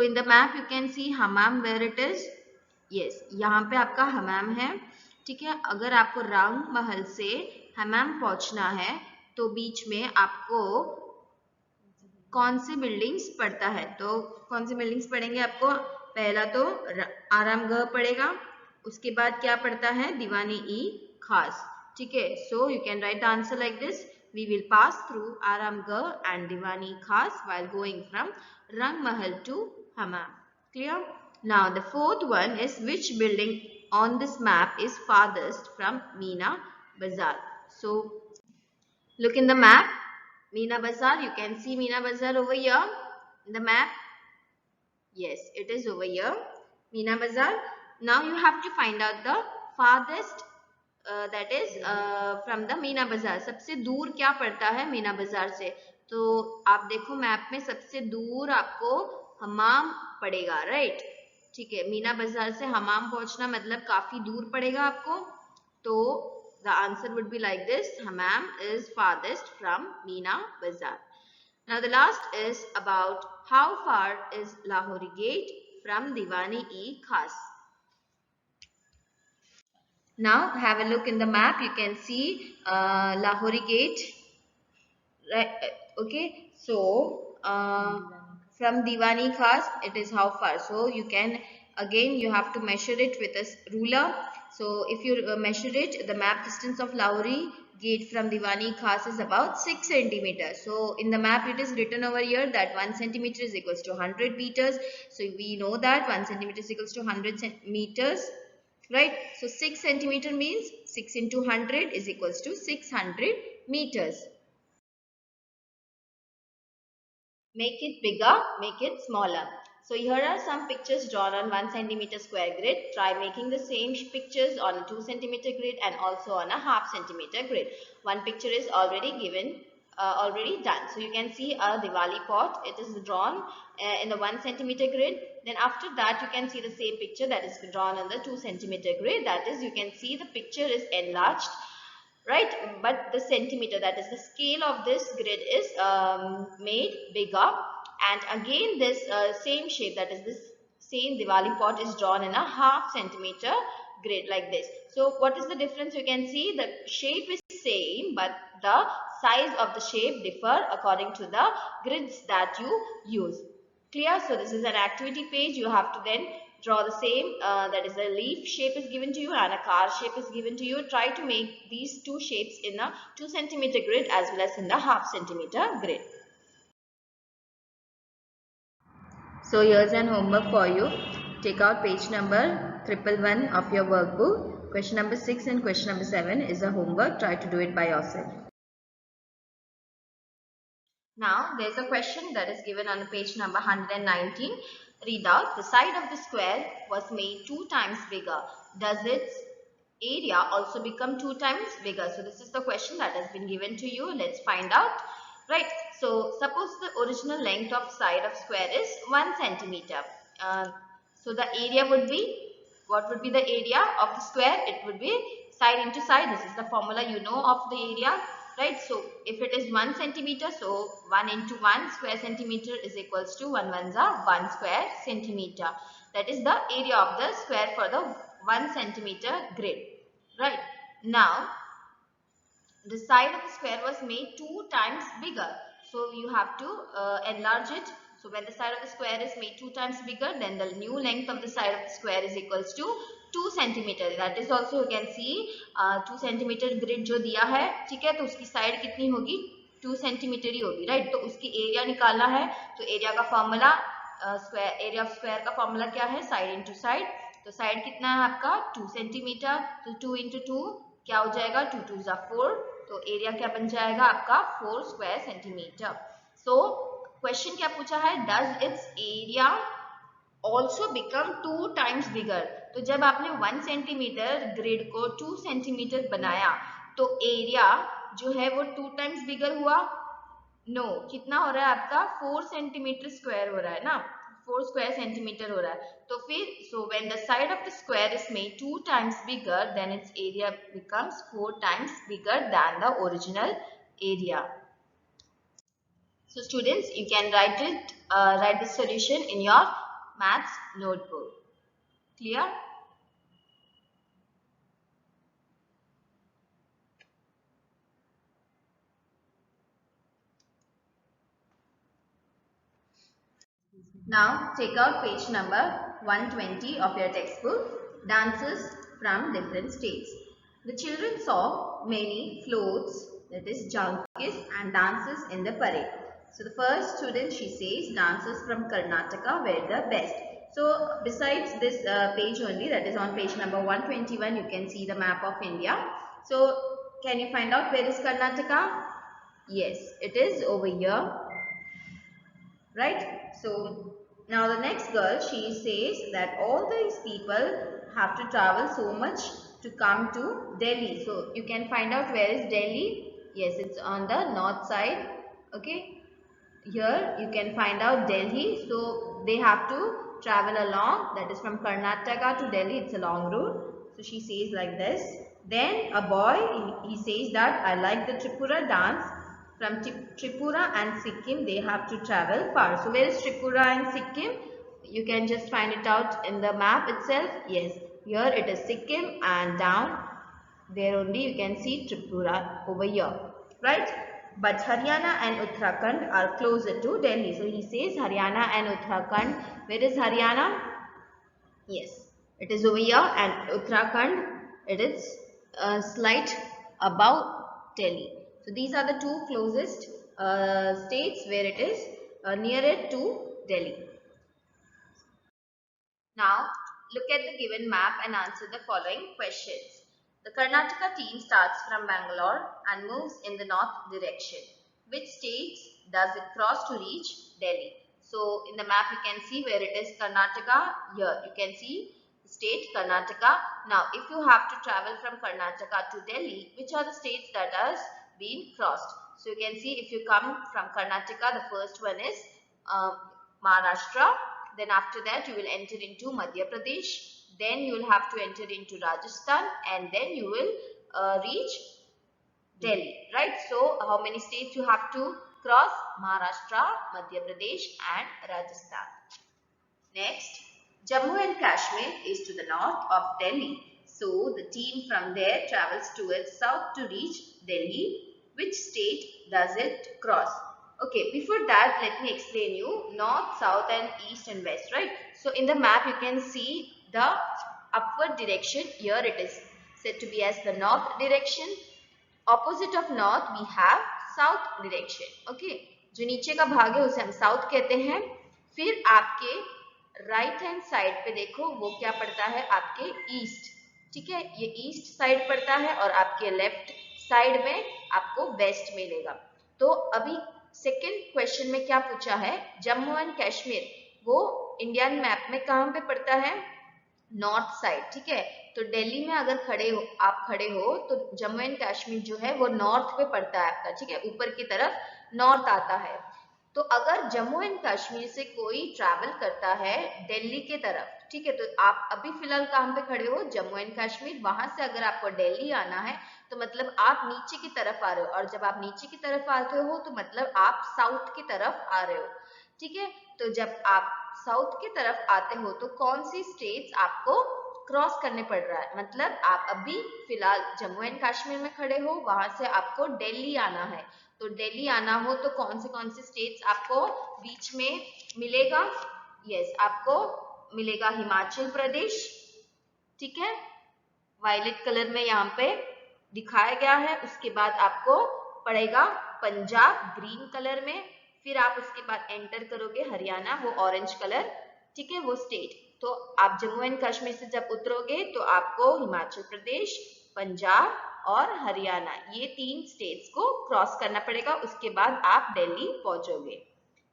in the map you can see Hammam where it is. Yes, यहाँ पे आपका हमाम है. ठीक है, अगर आपको रंग महल से हमाम पहुंचना है तो बीच में आपको कौन सी बिल्डिंग्स पड़ता है? तो कौन सी बिल्डिंग्स पड़ेंगे आपको? पहला तो आरामगढ़ पड़ेगा, उसके बाद क्या पड़ता है? दीवाने-ई-खास. ठीक है, so you can write the answer like this. We will pass through Aramgarh and Diwane-e-Khas while going from Rang Mahal to Hammam. Clear? Now the fourth one is which building on this map is farthest from Meena Bazaar? So look in the map. Meena Bazaar, you can see Meena Bazaar over here in the map. Yes, it is over here, Meena Bazaar. Now you have to find out the farthest that is from the Meena Bazaar. सबसे दूर क्या पड़ता है मीना बाजार से? तो आप देखो मैप में सबसे दूर आपको हमाम पड़ेगा. राइट, ठीक है, मीना बाजार से हमाम पहुंचना मतलब काफी दूर पड़ेगा आपको. तो the answer would be like this. Hammam is farthest from Meena Bazaar. Now the last is about how far is Lahori Gate from Diwane-e-Khas. Now have a look in the map. You can see Lahori Gate. Right? Okay. So from Diwane-e-Khas, it is how far? So you can again you have to measure it with a ruler. So if you measure it, the map distance of Lahori Gate from Diwane-e-Khas is about 6 centimeters. So in the map it is written over here that 1 centimeter is equals to 100 meters. So we know that 1 centimeter is equals to 100 meters. Right, so 6 centimeter means 6 into 100 is equals to 600 meters. Make it bigger, make it smaller. So here are some pictures drawn on 1 centimeter square grid. Try making the same pictures on a 2 centimeter grid and also on a half centimeter grid. One picture is already given, already done. So you can see a Diwali pot. It is drawn in the 1 centimeter grid. Then after that you can see the same picture that is drawn on the 2 centimeter grid. That is, you can see the picture is enlarged right? But the centimeter, that is the scale of this grid, is made bigger, and again this same shape, that is this same Diwali pot, is drawn in a half centimeter grid like this. So what is the difference? You can see the shape is same, but the size of the shape differ according to the grids that you use. Clear? So this is an activity page. You have to then draw the same, that is a leaf shape is given to you and a car shape is given to you. Try to make these two shapes in a 2 centimeter grid as well as in the half centimeter grid. So here's an homework for you. Take out page number 111 of your workbook. Question number 6 and question number 7 is a homework. Try to do it by yourself. Now there's a question that is given on page number 119. Read out, the side of the square was made 2 times bigger. Does its area also become 2 times bigger? So this is the question that has been given to you. Let's find out. Right. So suppose the original length of side of square is 1 centimeter. So the area would be, what would be the area of the square? It would be side into side. This is the formula you know of the area. Right. So if it is 1 centimeter, so 1 into 1 square centimeter is equals to 1 ones are 1 square centimeter. That is the area of the square for the 1 centimeter grid. Right. Now the side of the square was made 2 times bigger. So you have to enlarge it. So when the side of the square is made 2 times bigger, then the new length of the side of the square is equals to 2 centimeter. That is also you can see 2 centimeter grid जो दिया है, ठीक है, तो उसकी side कितनी होगी? 2 centimetre ही होगी, राइट? तो उसकी एरिया निकालना है, तो एरिया का formula square, area of square का फॉर्मूला क्या है? Side into side. तो साइड कितना है आपका? 2 सेंटीमीटर. तो 2 इंटू 2 क्या हो जाएगा? 2 2 जा 4. तो एरिया क्या बन जाएगा आपका? 4 स्क्वायर सेंटीमीटर. सो क्वेश्चन क्या पूछा है? Does it's area also become 2 times bigger. तो जब आपने 1 सेंटीमीटर ग्रिड को 2 सेंटीमीटर बनाया, तो एरिया जो है वो 2 टाइम्स बिगर हुआ? नो. कितना हो रहा है आपका? 4 सेंटीमीटर स्क्वायर हो रहा है ना, 4 स्क्वायर सेंटीमीटर हो रहा है. तो फिर so when the side of the square is made 2 times bigger, then its area becomes 4 times bigger than the original area. So students, you can write this solution in your maths notebook. Clear? Now take out page number 120 of your textbook, Dances from Different States. The children saw many floats, that is junkies, and dances in the parade. So the first student, she says, dances from Karnataka were the best. So besides this page only, that is on page number 121, you can see the map of India. So can you find out where is Karnataka? Yes, it is over here. Right? So now the next girl, she says that all these people have to travel so much to come to Delhi. So you can find out where is Delhi. Yes, it's on the north side. Okay. Here you can find out Delhi. So they have to travel along. That is from Karnataka to Delhi. It's a long route. So she says like this. Then a boy, he says that I like the Tripura dance. From Tripura and Sikkim, they have to travel far. So where is Tripura and Sikkim? You can just find it out in the map itself. Yes, here it is Sikkim, and down there only you can see Tripura over here. Right? But Haryana and Uttarakhand are closer to Delhi. So he says Haryana and Uttarakhand. Where is Haryana? Yes, it is over here, and Uttarakhand, it is slight above Delhi. So these are the two closest states where it is nearer to Delhi. Now look at the given map and answer the following questions. The Karnataka team starts from Bangalore and moves in the north direction. Which states does it cross to reach Delhi? So in the map you can see where it is Karnataka. Here you can see the state Karnataka. Now if you have to travel from Karnataka to Delhi, which are the states that has been crossed? So you can see if you come from Karnataka, the first one is Maharashtra. Then after that you will enter into Madhya Pradesh. Then you will have to enter into Rajasthan, and then you will reach Delhi, right? So how many states you have to cross? Maharashtra, Madhya Pradesh and Rajasthan. Next, Jammu and Kashmir is to the north of Delhi. So the team from there travels towards south to reach Delhi. Which state does it cross? Okay, before that, let me explain you north, south and east and west, right? So in the map, you can see the upward direction. Here it is said to be as the north direction. Opposite of north, we have south direction. Okay, जो नीचे का भाग है उसे हम south कहते हैं. फिर आपके राइट हैंड साइड पे देखो वो क्या पड़ता है, आपके ईस्ट. ठीक है, ये ईस्ट साइड पड़ता है और आपके लेफ्ट साइड में आपको वेस्ट मिलेगा. तो अभी सेकेंड क्वेश्चन में क्या पूछा है, जम्मू एंड कश्मीर वो इंडियन मैप में कहां पे पड़ता है, नॉर्थ साइड. ठीक है, तो दिल्ली में अगर आप खड़े हो तो जम्मू एंड कश्मीर जो है वो नॉर्थ पे पड़ता है आपका. ठीक है, ऊपर की तरफ नॉर्थ आता है. तो अगर जम्मू एंड कश्मीर से कोई ट्रैवल करता है दिल्ली के तरफ, ठीक है, तो आप अभी फिलहाल कहां पे खड़े हो, जम्मू एंड कश्मीर. वहां से अगर आपको दिल्ली आना है तो मतलब आप नीचे की तरफ आ रहे हो, और जब आप नीचे की तरफ आते हो तो मतलब आप साउथ की तरफ आ रहे हो. ठीक है, तो जब आप साउथ की तरफ आते हो तो कौन सी स्टेट्स आपको क्रॉस करने पड़ रहा है, मतलब आप अभी फिलहाल जम्मू एंड कश्मीर में खड़े हो, वहां से आपको दिल्ली आना है. तो दिल्ली आना हो तो कौन से स्टेट्स आपको बीच में मिलेगा, यस आपको मिलेगा हिमाचल प्रदेश. ठीक है, वायलेट कलर में यहाँ पे दिखाया गया है. उसके बाद आपको पड़ेगा पंजाब ग्रीन कलर में. फिर आप उसके बाद एंटर करोगे हरियाणा, वो ऑरेंज कलर. ठीक है, वो स्टेट. तो आप जम्मू एंड कश्मीर से जब उतरोगे तो आपको हिमाचल प्रदेश, पंजाब और हरियाणा, ये 3 स्टेट्स को क्रॉस करना पड़ेगा. उसके बाद आप दिल्ली पहुंचोगे.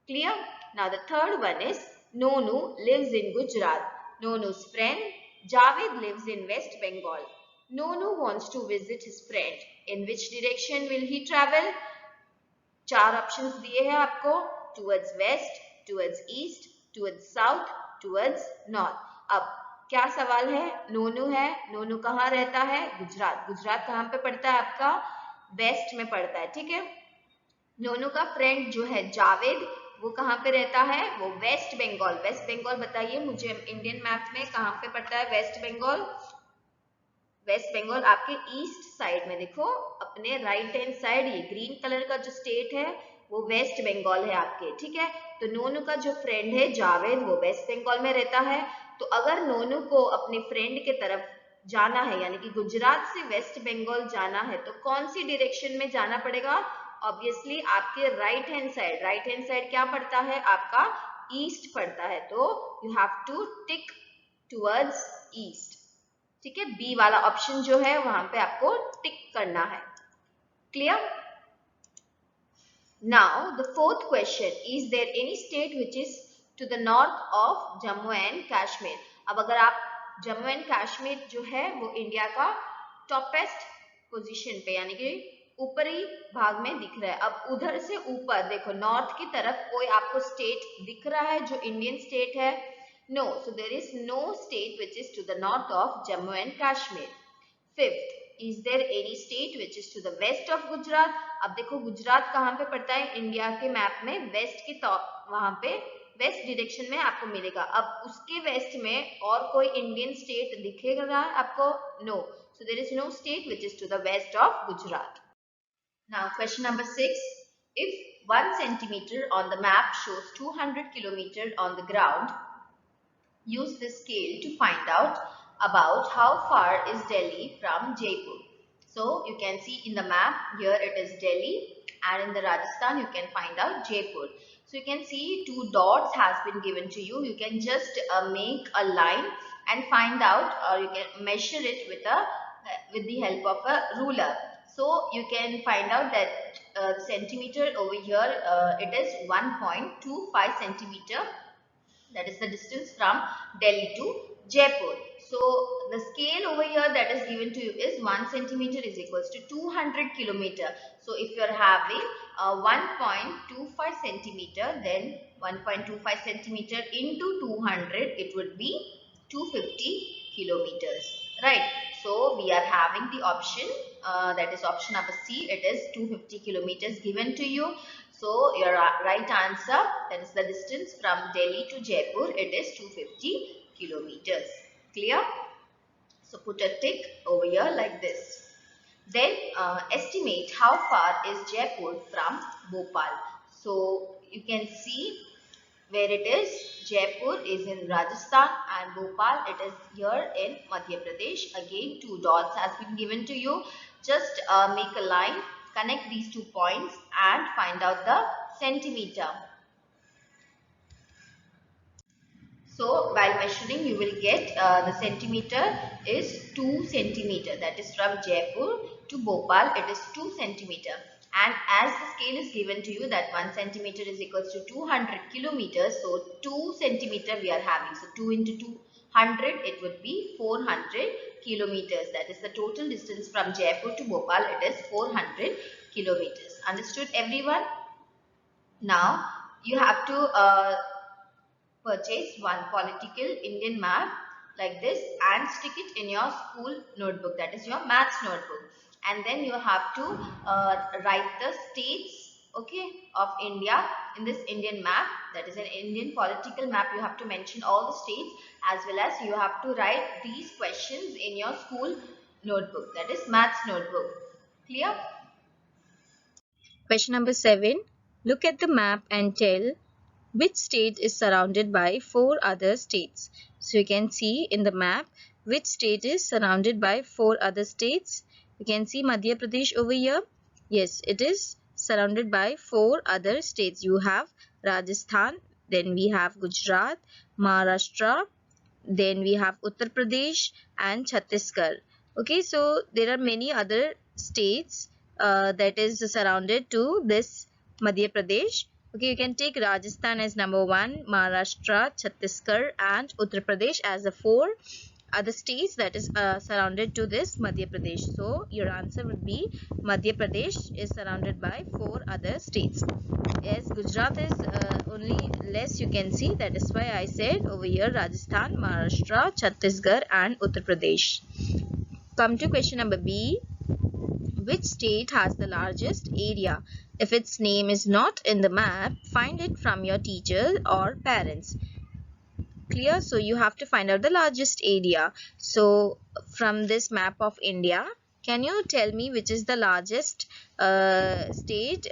Clear? Now the third one is Nonu lives in Gujarat. Nonu's friend Javed lives in West Bengal. Nonu wants to visit his friend. In which direction will he travel? 4 options दिए हैं आपको, towards waste, towards east, towards south, towards north. अब क्या सवाल है, नोनू है, नोनू कहाँ रहता है, गुजरात. गुजरात कहाँ पे पड़ता है आपका, वेस्ट में पड़ता है. ठीक है, नोनू का फ्रेंड जो है जावेद, वो कहाँ पे रहता है, वो वेस्ट बंगाल. वेस्ट बंगाल बताइए मुझे इंडियन मैप में कहाँ पे पड़ता है वेस्ट बंगाल. वेस्ट बंगाल आपके ईस्ट साइड में, देखो अपने राइट हैंड साइड, ये ग्रीन कलर का जो स्टेट है वो वेस्ट बंगाल है आपके. ठीक है, तो नोनू का जो फ्रेंड है जावेद वो वेस्ट बंगाल में रहता है. तो अगर नोनू को अपने फ्रेंड के तरफ जाना है, यानी कि गुजरात से वेस्ट बंगाल जाना है, तो कौन सी डायरेक्शन में जाना पड़ेगा, ऑब्वियसली आपके right hand side. Right hand side क्या पड़ता है आपका, ईस्ट पड़ता है. तो you have to tick towards east. ठीक है, बी वाला ऑप्शन जो है वहां पे आपको टिक करना है. Clear? Now the fourth question, is there any state which is to the north of Jammu and Kashmir. अब अगर आप जम्मू एंड कश्मीर जो है वो इंडिया का टॉपेस्ट पोजीशन पे, यानी कि ऊपरी भाग में दिख रहा है. अब उधर से ऊपर देखो नॉर्थ की तरफ कोई आपको स्टेट दिख रहा है जो इंडियन स्टेट है? No, so there is no state which is to the north of Jammu and Kashmir. Fifth, is there any state which is to the west of Gujarat? अब देखो गुजरात कहाँ पे पड़ता है इंडिया के मैप में, waste की टॉप, वहां पे वेस्ट डायरेक्शन में आपको मिलेगा. अब उसके वेस्ट में और कोई इंडियन स्टेट दिखेगा आपको? No, so there is no state which is to the west of Gujarat. Now question number 6, if 1 centimeter on the map shows 200 kilometers on the ground, use this scale to find out about how far is Delhi from Jaipur. So you can see in the map here it is Delhi, and in the Rajasthan you can find out Jaipur. So you can see 2 dots has been given to you. You can just make a line and find out, or you can measure it with the help of a ruler. So you can find out that centimeter over here it is 1.25 centimeter. That is the distance from Delhi to Jaipur. So the scale over here that is given to you is 1 centimeter is equals to 200 kilometer. So if you are having 1.25 centimeter, then 1.25 centimeter into 200, it would be 250 kilometers, right? So we are having the option that is option number C. It is 250 kilometers given to you. So your right answer, that is the distance from Delhi to Jaipur, it is 250 kilometers. Clear? So put a tick over here like this. Then estimate how far is Jaipur from Bhopal. So you can see where it is. Jaipur is in Rajasthan and Bhopal it is here in Madhya Pradesh. Again, two dots has been given to you. Just make a line, connect these 2 points and find out the centimeter. So while measuring you will get the centimeter is 2 centimeter, that is from Jaipur to Bhopal it is 2 centimeter, and as the scale is given to you that 1 centimeter is equals to 200 kilometers, so 2 centimeter we are having, so 2 into 200 it would be 400 kilometers, that is the total distance from Jaipur to Bhopal, it is 400 kilometers. Understood everyone? Now you have to purchase one political Indian map like this and stick it in your school notebook, that is your maths notebook, and then you have to write the states, okay, of India in this Indian map, that is an Indian political map. You have to mention all the states as well as you have to write these questions in your school notebook, that is maths notebook. Clear? Question number 7. Look at the map and tell which state is surrounded by 4 other states. So you can see in the map which state is surrounded by 4 other states. You can see Madhya Pradesh over here. Yes, it is surrounded by 4 other states. You have Rajasthan, then we have Gujarat, Maharashtra, then we have Uttar Pradesh and Chhattisgarh. Okay, so there are many other states that is surrounded to this Madhya Pradesh. Okay, you can take Rajasthan as number 1, Maharashtra, Chhattisgarh and Uttar Pradesh as the 4 other states that is surrounded to this Madhya Pradesh. So your answer would be Madhya Pradesh is surrounded by 4 other states. Yes, Gujarat is only less, you can see, that is why I said over here Rajasthan, Maharashtra, Chhattisgarh and Uttar Pradesh. Come to question number B. Which state has the largest area? If its name is not in the map, find it from your teacher or parents. Clear? So you have to find out the largest area. So from this map of India, can you tell me which is the largest state?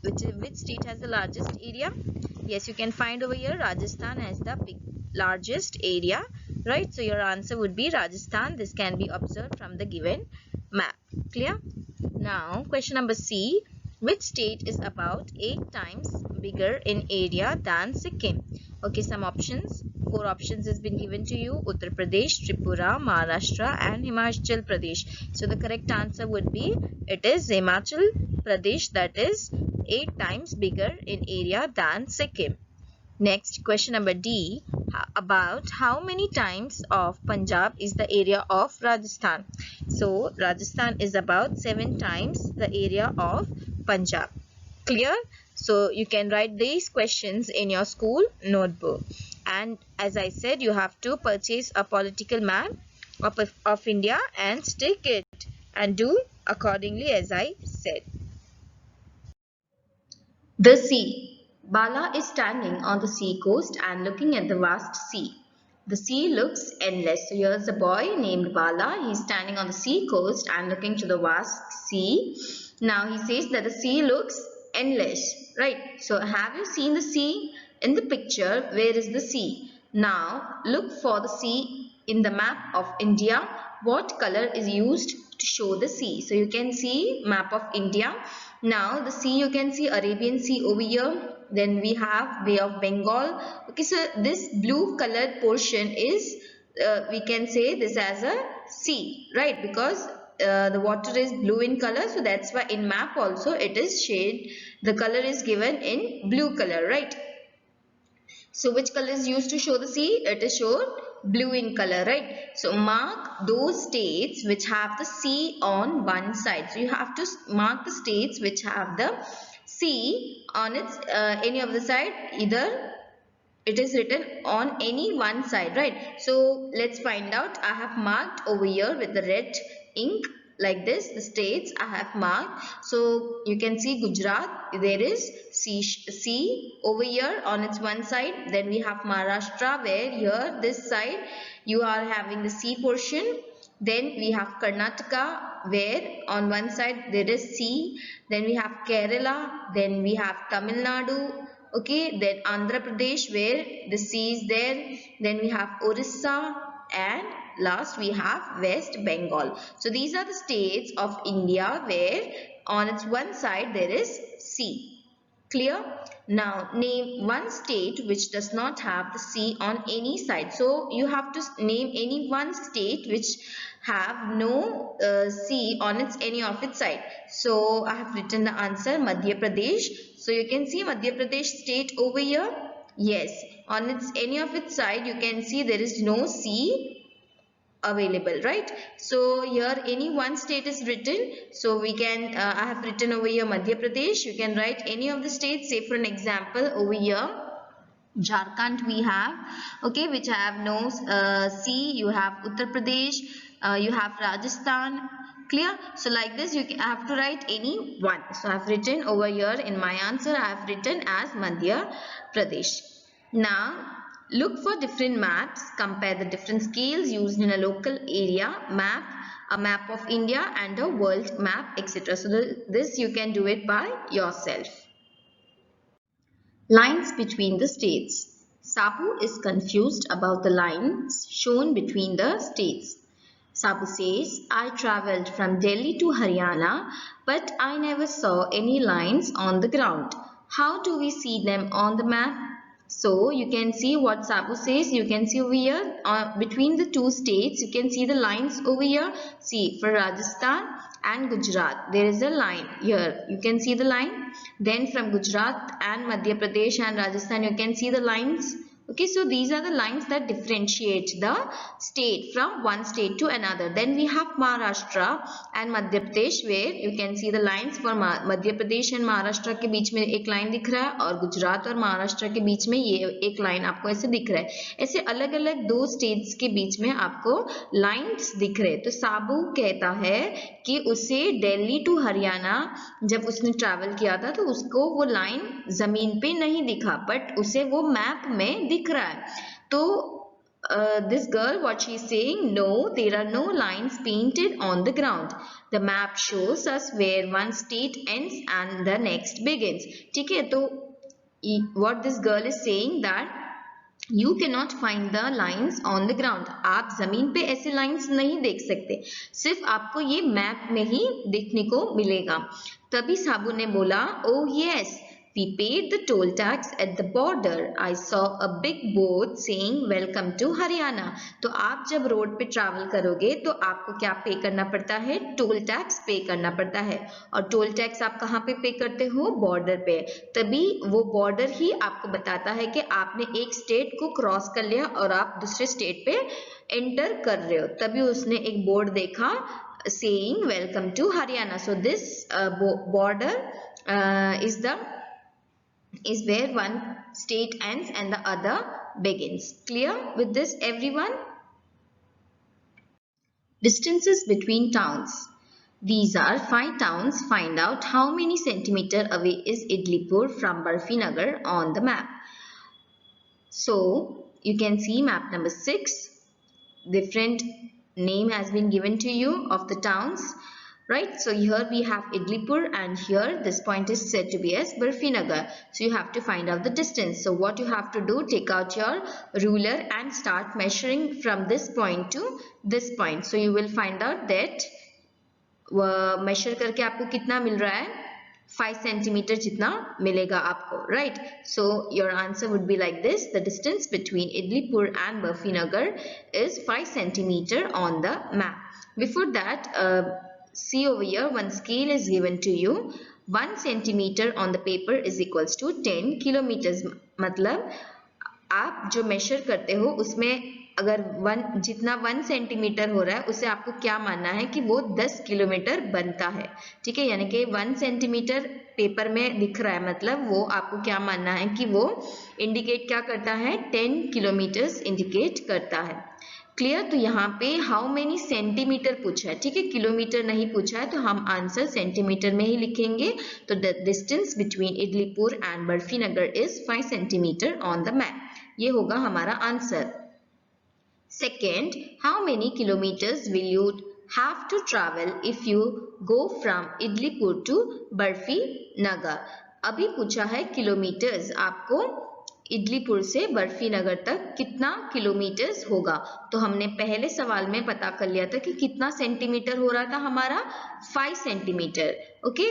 Which state has the largest area? Yes, you can find over here Rajasthan has the largest area, right? So your answer would be Rajasthan. This can be observed from the given map. Clear? Now question number C. Which state is about 8 times bigger in area than Sikkim? Okay, some options. 4 options has been given to you: Uttar Pradesh, Tripura, Maharashtra and Himachal Pradesh. So the correct answer would be it is Himachal Pradesh, that is 8 times bigger in area than Sikkim. Next, question number D. About how many times of Punjab is the area of Rajasthan? So Rajasthan is about 7 times the area of Punjab. Clear? So you can write these questions in your school notebook. And as I said, you have to purchase a political map of India and stick it and do accordingly as I said. The sea. Bala is standing on the sea coast and looking at the vast sea. The sea looks endless. So here's a boy named Bala. He's standing on the sea coast and looking to the vast sea. Now he says that the sea looks endless, right? So have you seen the sea? In the picture, where is the sea? Now look for the sea in the map of India. What color is used to show the sea? So you can see map of India. Now the sea, you can see Arabian Sea over here. Then we have Bay of Bengal. Okay, so this blue colored portion is we can say this as a sea, right? Because the water is blue in color, so that's why in map also it is shade, the color is given in blue color, right? So which color is used to show the sea? It is shown blue in color, right? So mark those states which have the sea on one side. So you have to mark the states which have the sea on its any of the side. Either it is written on any one side, right? So let's find out. I have marked over here with the red ink like this the states I have marked. So you can see Gujarat, there is sea over here on its one side. Then we have Maharashtra, where here this side you are having the sea portion. Then we have Karnataka, where on one side there is sea. Then we have Kerala, then we have Tamil Nadu, okay, then Andhra Pradesh, where the sea is there. Then we have Orissa, and last we have West Bengal. So these are the states of India where on its one side there is sea. Clear? Now name one state which does not have the sea on any side. So you have to name any one state which have no sea on any of its side. So I have written the answer Madhya Pradesh. So you can see Madhya Pradesh state over here. Yes, on any of its side you can see there is no sea available, right? So here any one state is written. So we can I have written over here Madhya Pradesh. You can write any of the states. Say for an example over here Jharkhand we have, okay, which have no sea. You have Uttar Pradesh, you have Rajasthan. Clear? So like this you have to write any one. So I have written over here in my answer, I have written as Madhya Pradesh. Now look for different maps, compare the different scales used in a local area map, a map of India and a world map, etc. So this you can do it by yourself. Lines between the states. Sabu is confused about the lines shown between the states. Sabu says, I travelled from Delhi to Haryana, but I never saw any lines on the ground. How do we see them on the map? So you can see what Sabu says. You can see over here between the two states, you can see the lines over here. See, for Rajasthan and Gujarat, there is a line here. You can see the line. Then from Gujarat and Madhya Pradesh and Rajasthan, you can see the lines. Okay, so these are the lines that differentiate the state from one state to another. Then we have Maharashtra and Madhya Pradesh, where you can see the lines for Madhya Pradesh and Maharashtra के बीच में एक line दिख रहा है, और गुजरात और महाराष्ट्र के बीच में ये एक लाइन आपको ऐसे दिख रहा है. ऐसे अलग अलग दो स्टेट्स के बीच में आपको लाइन्स दिख रहे हैं. तो साबू कहता है कि उसे दिल्ली टू हरियाणा जब उसने ट्रैवल किया था तो उसको वो लाइन जमीन पे नहीं दिखा, बट उसे वो मैप में दिख रहा है. तो this girl, what she is saying, no, there are no lines painted on the ground. The map shows us where one state ends and the next begins. ठीक है? तो what this girl is saying that you cannot find the lines on the ground. आप जमीन पे ऐसे lines नहीं देख सकते, सिर्फ आपको ये मैप में ही देखने को मिलेगा. तभी साबू ने बोला, oh yes, we paid the toll tax at the border. I saw a big board saying welcome to Haryana. तो आप जब रोड पे ट्रैवल करोगे तो आपको क्या पे करना पड़ता है? टोल टैक्स पे करना पड़ता है. और टोल टैक्स आप कहाँ पे करते हो? बॉर्डर पे. तभी वो बॉर्डर ही आपको बताता है कि आपने एक स्टेट को क्रॉस कर लिया और आप दूसरे स्टेट पे एंटर कर रहे हो. तभी उसने एक बोर्ड देखा saying welcome to Haryana. So this border is where one state ends and the other begins. Clear with this, everyone? Distances between towns. These are 5 towns. Find out how many centimeters away is Idlipur from Barfinagar on the map. So you can see map number 6. Different name has been given to you of the towns. Right, so here we have Idlipur and here this point is said to be as Barfinagar. So you have to find out the distance. So what you have to do, take out your ruler and start measuring from this point to this point. So you will find out that measure करके आपको कितना मिल रहा है? 5 centimeter जितना मिलेगा आपको. Right, so your answer would be like this. The distance between Idlipur and Barfinagar is 5 centimeter on the map. Before that, see over here, one scale is given to you. 1 centimeter on the paper is equals to 10 kilometers. मतलब आप जो measure करते हो उसमें अगर जितना 1 centimetre हो रहा है उसे आपको क्या मानना है कि वो 10 किलोमीटर बनता है। ठीक है, यानी कि 1 सेंटीमीटर पेपर में दिख रहा है, मतलब वो आपको क्या मानना है कि वो इंडिकेट क्या करता है, 10 किलोमीटर्स इंडिकेट करता है। क्लियर। तो यहाँ पे हाउ मेनी सेंटीमीटर पूछा है, ठीक है, किलोमीटर नहीं पूछा है, तो हम आंसर सेंटीमीटर में ही लिखेंगे। तो the distance between Idlipur and Barfinagar is 5 centimetre on the map. ये होगा हमारा answer. Second, how many kilometres will you have to travel if you go from Idlipur to Barfinagar. अभी पूछा है किलोमीटर्स, आपको इडलीपुर से बर्फीनगर तक कितना किलोमीटर्स होगा। तो हमने पहले सवाल में पता कर लिया था कि कितना सेंटीमीटर हो रहा था हमारा, 5 centimetre. Okay,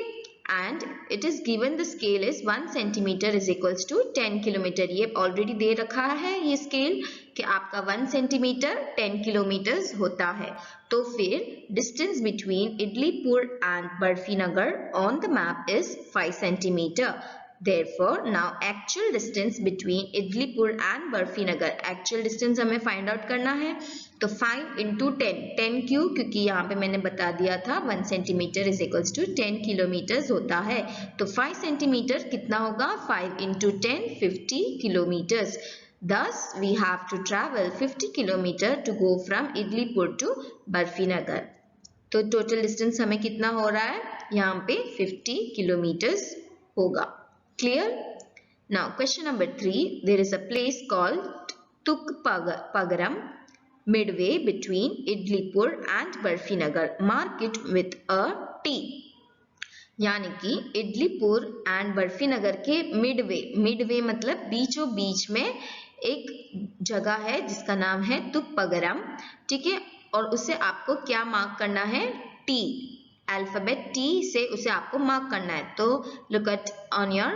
and it is given the scale is 1 centimeter is equals to 10 kilometre. ये ऑलरेडी दे रखा है ये स्केल कि आपका 1 सेंटीमीटर 10 किलोमीटर्स होता है। तो फिर distance between Idlipur and Barfinagar on the map is 5 centimetre. Therefore, now actual distance between Idlipur and Barfinagar, actual distance हमें find out करना है। तो 5 into 10, 10 क्यों, क्योंकि यहाँ पे मैंने बता दिया था 1 centimetre is equals to 10 kilometre होता है। तो 5 सेंटीमीटर कितना होगा, 5 into 10, 50 kilometres. Thus, we have to travel 50 kilometer to go from Idlipur to बर्फीनगर। तो टोटल डिस्टेंस हमें कितना हो रहा है, यहाँ पे 50 किलोमीटर्स होगा। Clear? Now question number 3, there is a place called Tukpagaram midway between Idlipur and Barfinagar. Mark it with a T. यानी कि इडलीपुर एंड बर्फीनगर के मिडवे मतलब बीचों बीच में एक जगह है जिसका नाम है तुकपगरम। ठीक है, और उसे आपको क्या मार्क करना है, टी, अल्फाबेट टी से उसे आपको मार्क करना है। तो look at on your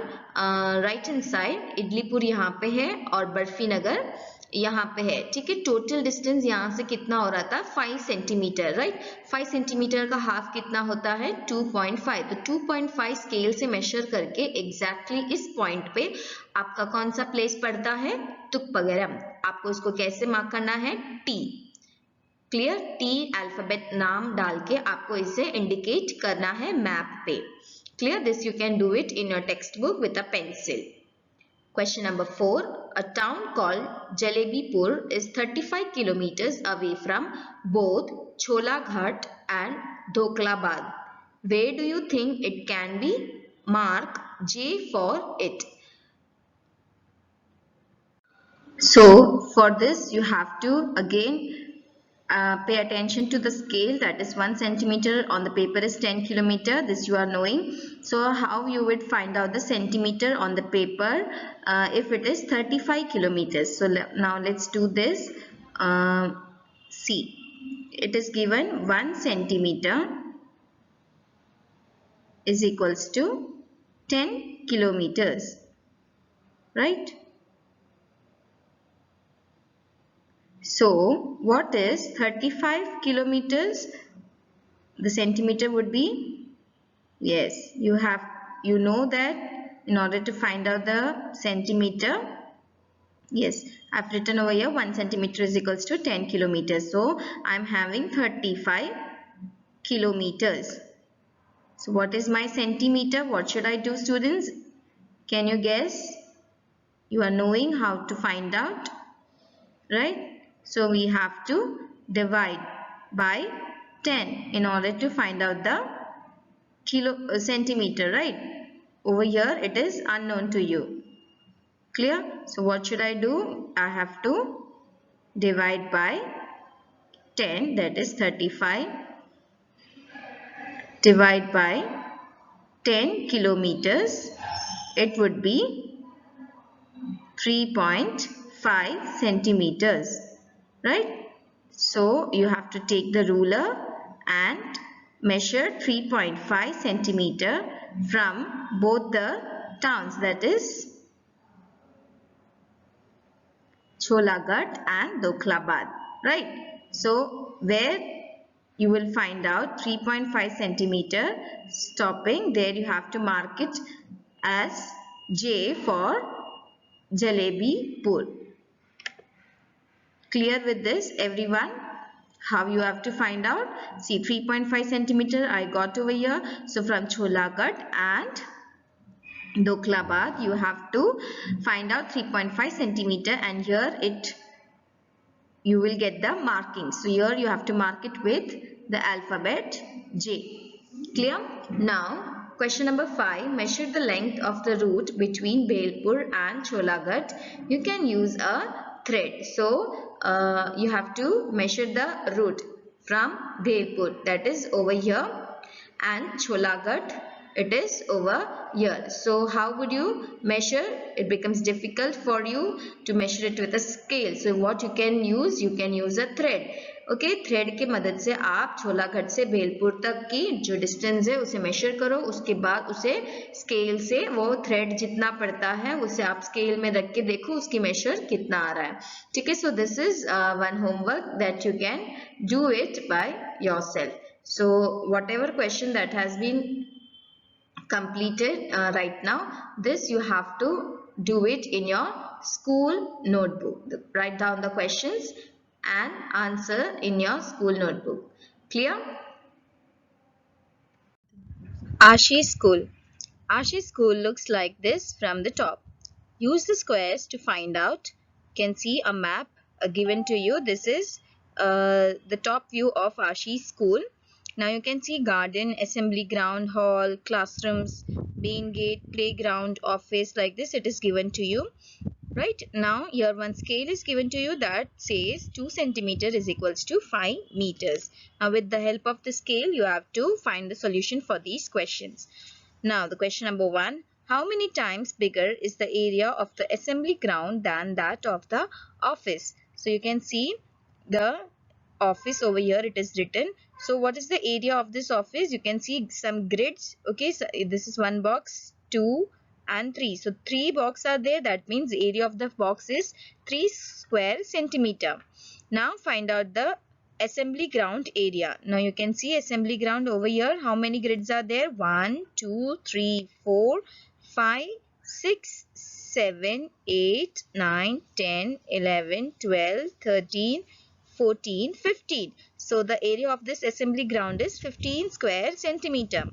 right hand side, Idlipur यहाँ पे है और बर्फीनगर यहाँ पे है। ठीक है, टोटल डिस्टेंस यहाँ से कितना हो रहा था, 5 सेंटीमीटर, राइट। 5 सेंटीमीटर का हाफ कितना होता है, 2.5। तो 2.5 स्केल से मेजर करके एग्जैक्टली इस पॉइंट पे आपका कौन सा प्लेस पड़ता है, तुकपगरम। आपको इसको कैसे मार्क करना है, टी। क्लियर, टी अल्फाबेट नाम डाल के आपको इसे इंडिकेट करना है मैप पे। Clear, this you can do it in your text book with a pencil. Question number 4, a town called Jalebipur is 35 kilometers away from both Cholaghat and Dhoklabad. Where do you think it can be? Mark J for it. So for this you have to again pay attention to the scale, that is 1 centimeter on the paper is 10 kilometer. This you are knowing. So how you would find out the centimeter on the paper if it is 35 kilometers. So now let's do this. See, it is given 1 centimeter is equals to 10 kilometers, right? So what is 35 kilometers? The centimeter would be, yes, you know that in order to find out the centimeter, yes, I've written over here 1 centimeter is equals to 10 kilometers. So I'm having 35 kilometers. So what is my centimeter? What should I do, students? Can you guess? You are knowing how to find out, right? So we have to divide by 10 in order to find out the centimeter, right? Over here it is unknown to you. Clear? So what should I do? I have to divide by 10, that is 35, divide by 10 kilometers. It would be 3.5 centimeters. Right? So you have to take the ruler and measure 3.5 centimeter from both the towns, that is Cholaghat and Dhoklabad, right? So where you will find out 3.5 centimeter stopping, there you have to mark it as J for Jalebipur. Clear with this, everyone? How you have to find out? See, 3.5 centimeter I got over here. So from Cholaghat and Dokhlabad, you have to find out 3.5 centimeter, and here you will get the marking. So here you have to mark it with the alphabet J. Clear? Now, question number 5. Measure the length of the route between Belpur and Cholaghat. You can use a thread. So, you have to measure the route from Belpur, that is over here, and Cholaghat, it is over here. So how would you measure? It becomes difficult for you to measure it with a scale. So what you can use a thread. Okay, thread की मदद से आप छोलाघाट से भेलपुर तक की जो distance है उसे मेजर करो, उसके बाद उसे स्केल से वो थ्रेड जितना पड़ता है उसे आप स्केल में रख के देखो उसकी मेजर कितना आ रहा है. ठीक है, so this is one homework that you can do it by yourself. So whatever question that has been completed right now, this you have to do it in your school notebook. Write down the questions and answer in your school notebook. Clear? Ashi School. Ashi School looks like this from the top. Use the squares to find out. You can see a map given to you. This is the top view of Ashi School. Now you can see garden, assembly ground, hall, classrooms, main gate, playground, office, like this it is given to you. Right, now here one scale is given to you that says 2 centimeter is equals to 5 meters. Now with the help of the scale you have to find the solution for these questions. Now the question number 1. How many times bigger is the area of the assembly ground than that of the office? So you can see the office over here, it is written. So what is the area of this office? You can see some grids. Okay, so this is one box, 2 and 3. So 3 boxes are there. That means the area of the box is 3 square centimeter. Now find out the assembly ground area. Now you can see assembly ground over here. How many grids are there? 1, 2, 3, 4, 5, 6, 7, 8, 9, 10, 11, 12, 13, 14, 15. So the area of this assembly ground is 15 square centimeter.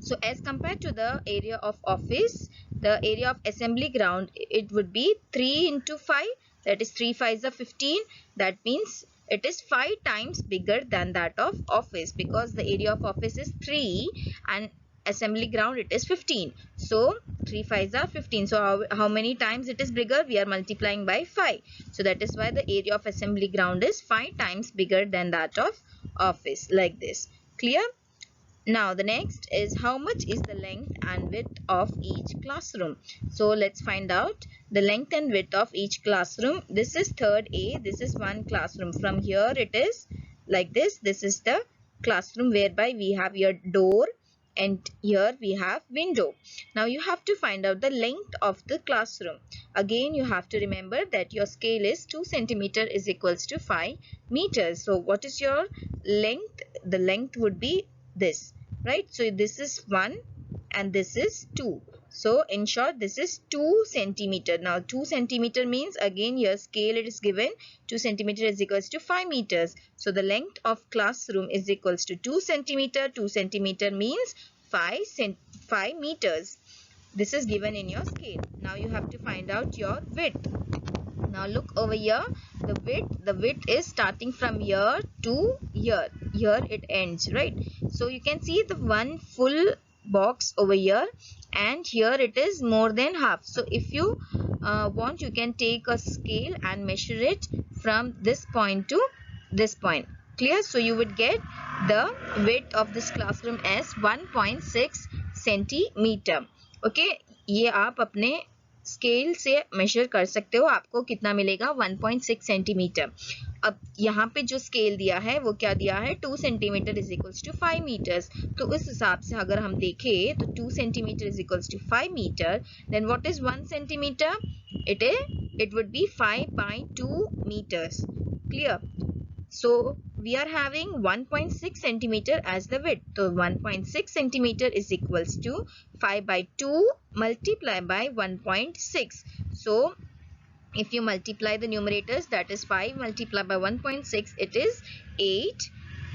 So as compared to the area of office, the area of assembly ground, it would be 3 into 5. That is 3 5s are 15. That means it is 5 times bigger than that of office, because the area of office is 3 and assembly ground it is 15. So 3 5s are 15. So how many times it is bigger? We are multiplying by 5. So that is why the area of assembly ground is 5 times bigger than that of office, like this. Clear? Now the next is how much is the length and width of each classroom. So let's find out the length and width of each classroom. This is third A. This is one classroom. From here it is like this. This is the classroom whereby we have your door and here we have window. Now you have to find out the length of the classroom. Again you have to remember that your scale is 2 centimeter is equals to 5 meters. So what is your length? The length would be this, right? So this is 1 and this is 2. So in short this is 2 centimeter. Now 2 centimeter means again your scale it is given 2 centimeter is equals to 5 meters. So the length of classroom is equals to 2 centimeter. 2 centimeter means 5 meters. This is given in your scale. Now you have to find out your width. Now look over here, the width is starting from here to here. Here it ends, right? So you can see the one full box over here and here it is more than half. So if you want, you can take a scale and measure it from this point to this point. Clear? So you would get the width of this classroom as 1.6 centimeter. Okay, ये आप अपने scale से major कर सकते हो. आपको कितना मिलेगा? 1.6 सेंटीमीटर. अब यहाँ पे जो स्केल दिया है वो क्या दिया है? 2 centimetre is equals to 5 metres. तो उस हिसाब से अगर हम देखें तो 2 centimetre is equals to 5 metre. Then what is 1 centimetre? It would be 5/2 meters. Clear? So we are having 1.6 centimeter as the width. So 1.6 centimeter is equals to 5/2 multiplied by 1.6. So If you multiply the numerators, that is 5 multiplied by 1.6, it is 8,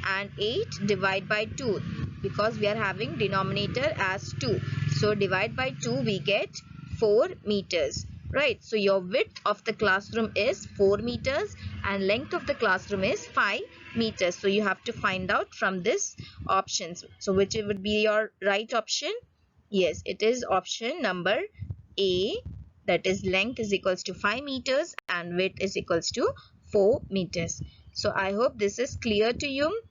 and 8 divide by 2, because we are having denominator as 2. So divide by 2, we get 4 meters. Right, so your width of the classroom is 4 meters and length of the classroom is 5 meters. So you have to find out from this options. So which would be your right option? Yes, it is option number A, that is length is equals to 5 meters and width is equals to 4 meters. So I hope this is clear to you.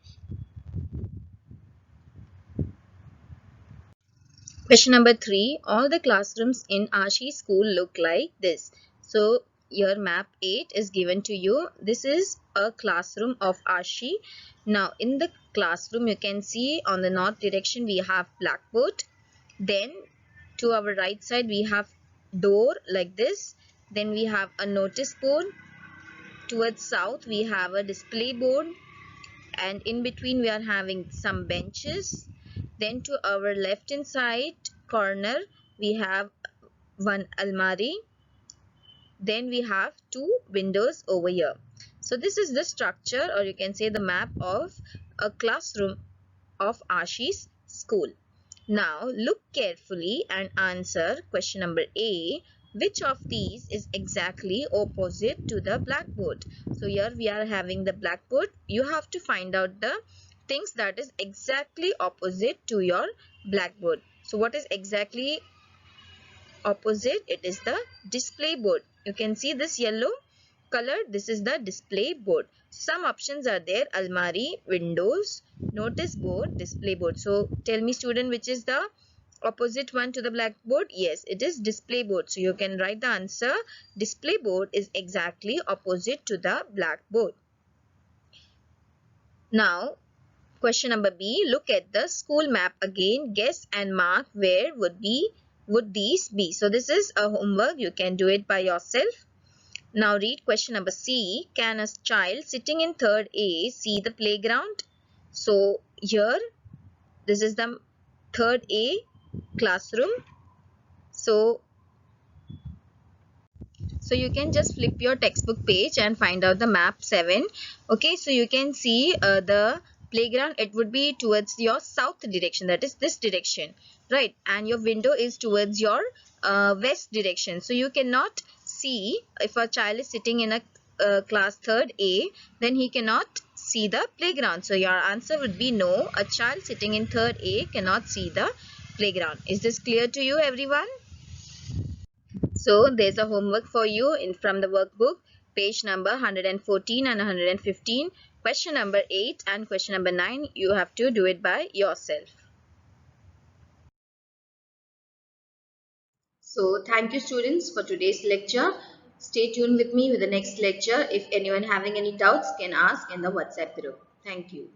Question number 3. All the classrooms in Ashi school look like this. So your map 8 is given to you. This is a classroom of Ashi. Now in the classroom you can see on the north direction we have blackboard. Then to our right side we have door like this. Then we have a notice board. Towards south we have a display board, and in between we are having some benches. Then to our left hand side corner we have one almari. Then we have two windows over here. So this is the structure, or you can say the map of a classroom of Ashi's school. Now look carefully and answer question number A. Which of these is exactly opposite to the blackboard? So here we are having the blackboard. You have to find out the things that is exactly opposite to your blackboard. So what is exactly opposite? It is the display board. You can see this yellow color. This is the display board. Some options are there: almari, windows, notice board, display board. So tell me student, which is the opposite one to the blackboard? Yes, it is display board. So you can write the answer. Display board is exactly opposite to the blackboard. Now question number B. Look at the school map again. Guess and mark where would these be. So this is a homework. You can do it by yourself. Now read question number C. Can a child sitting in third A see the playground? So here this is the third A classroom. So you can just flip your textbook page and find out the map 7. Okay, so you can see the playground. It would be towards your south direction, that is this direction, right? And your window is towards your west direction. So you cannot see, if a child is sitting in a class third A, then he cannot see the playground. So your answer would be no. A child sitting in third A cannot see the playground. Is this clear to you, everyone? So there's a homework for you from the workbook, page number 114 and 115, question number 8 and question number 9. You have to do it by yourself. So thank you students for today's lecture. Stay tuned with me with the next lecture. If anyone having any doubts can ask in the WhatsApp group. Thank you.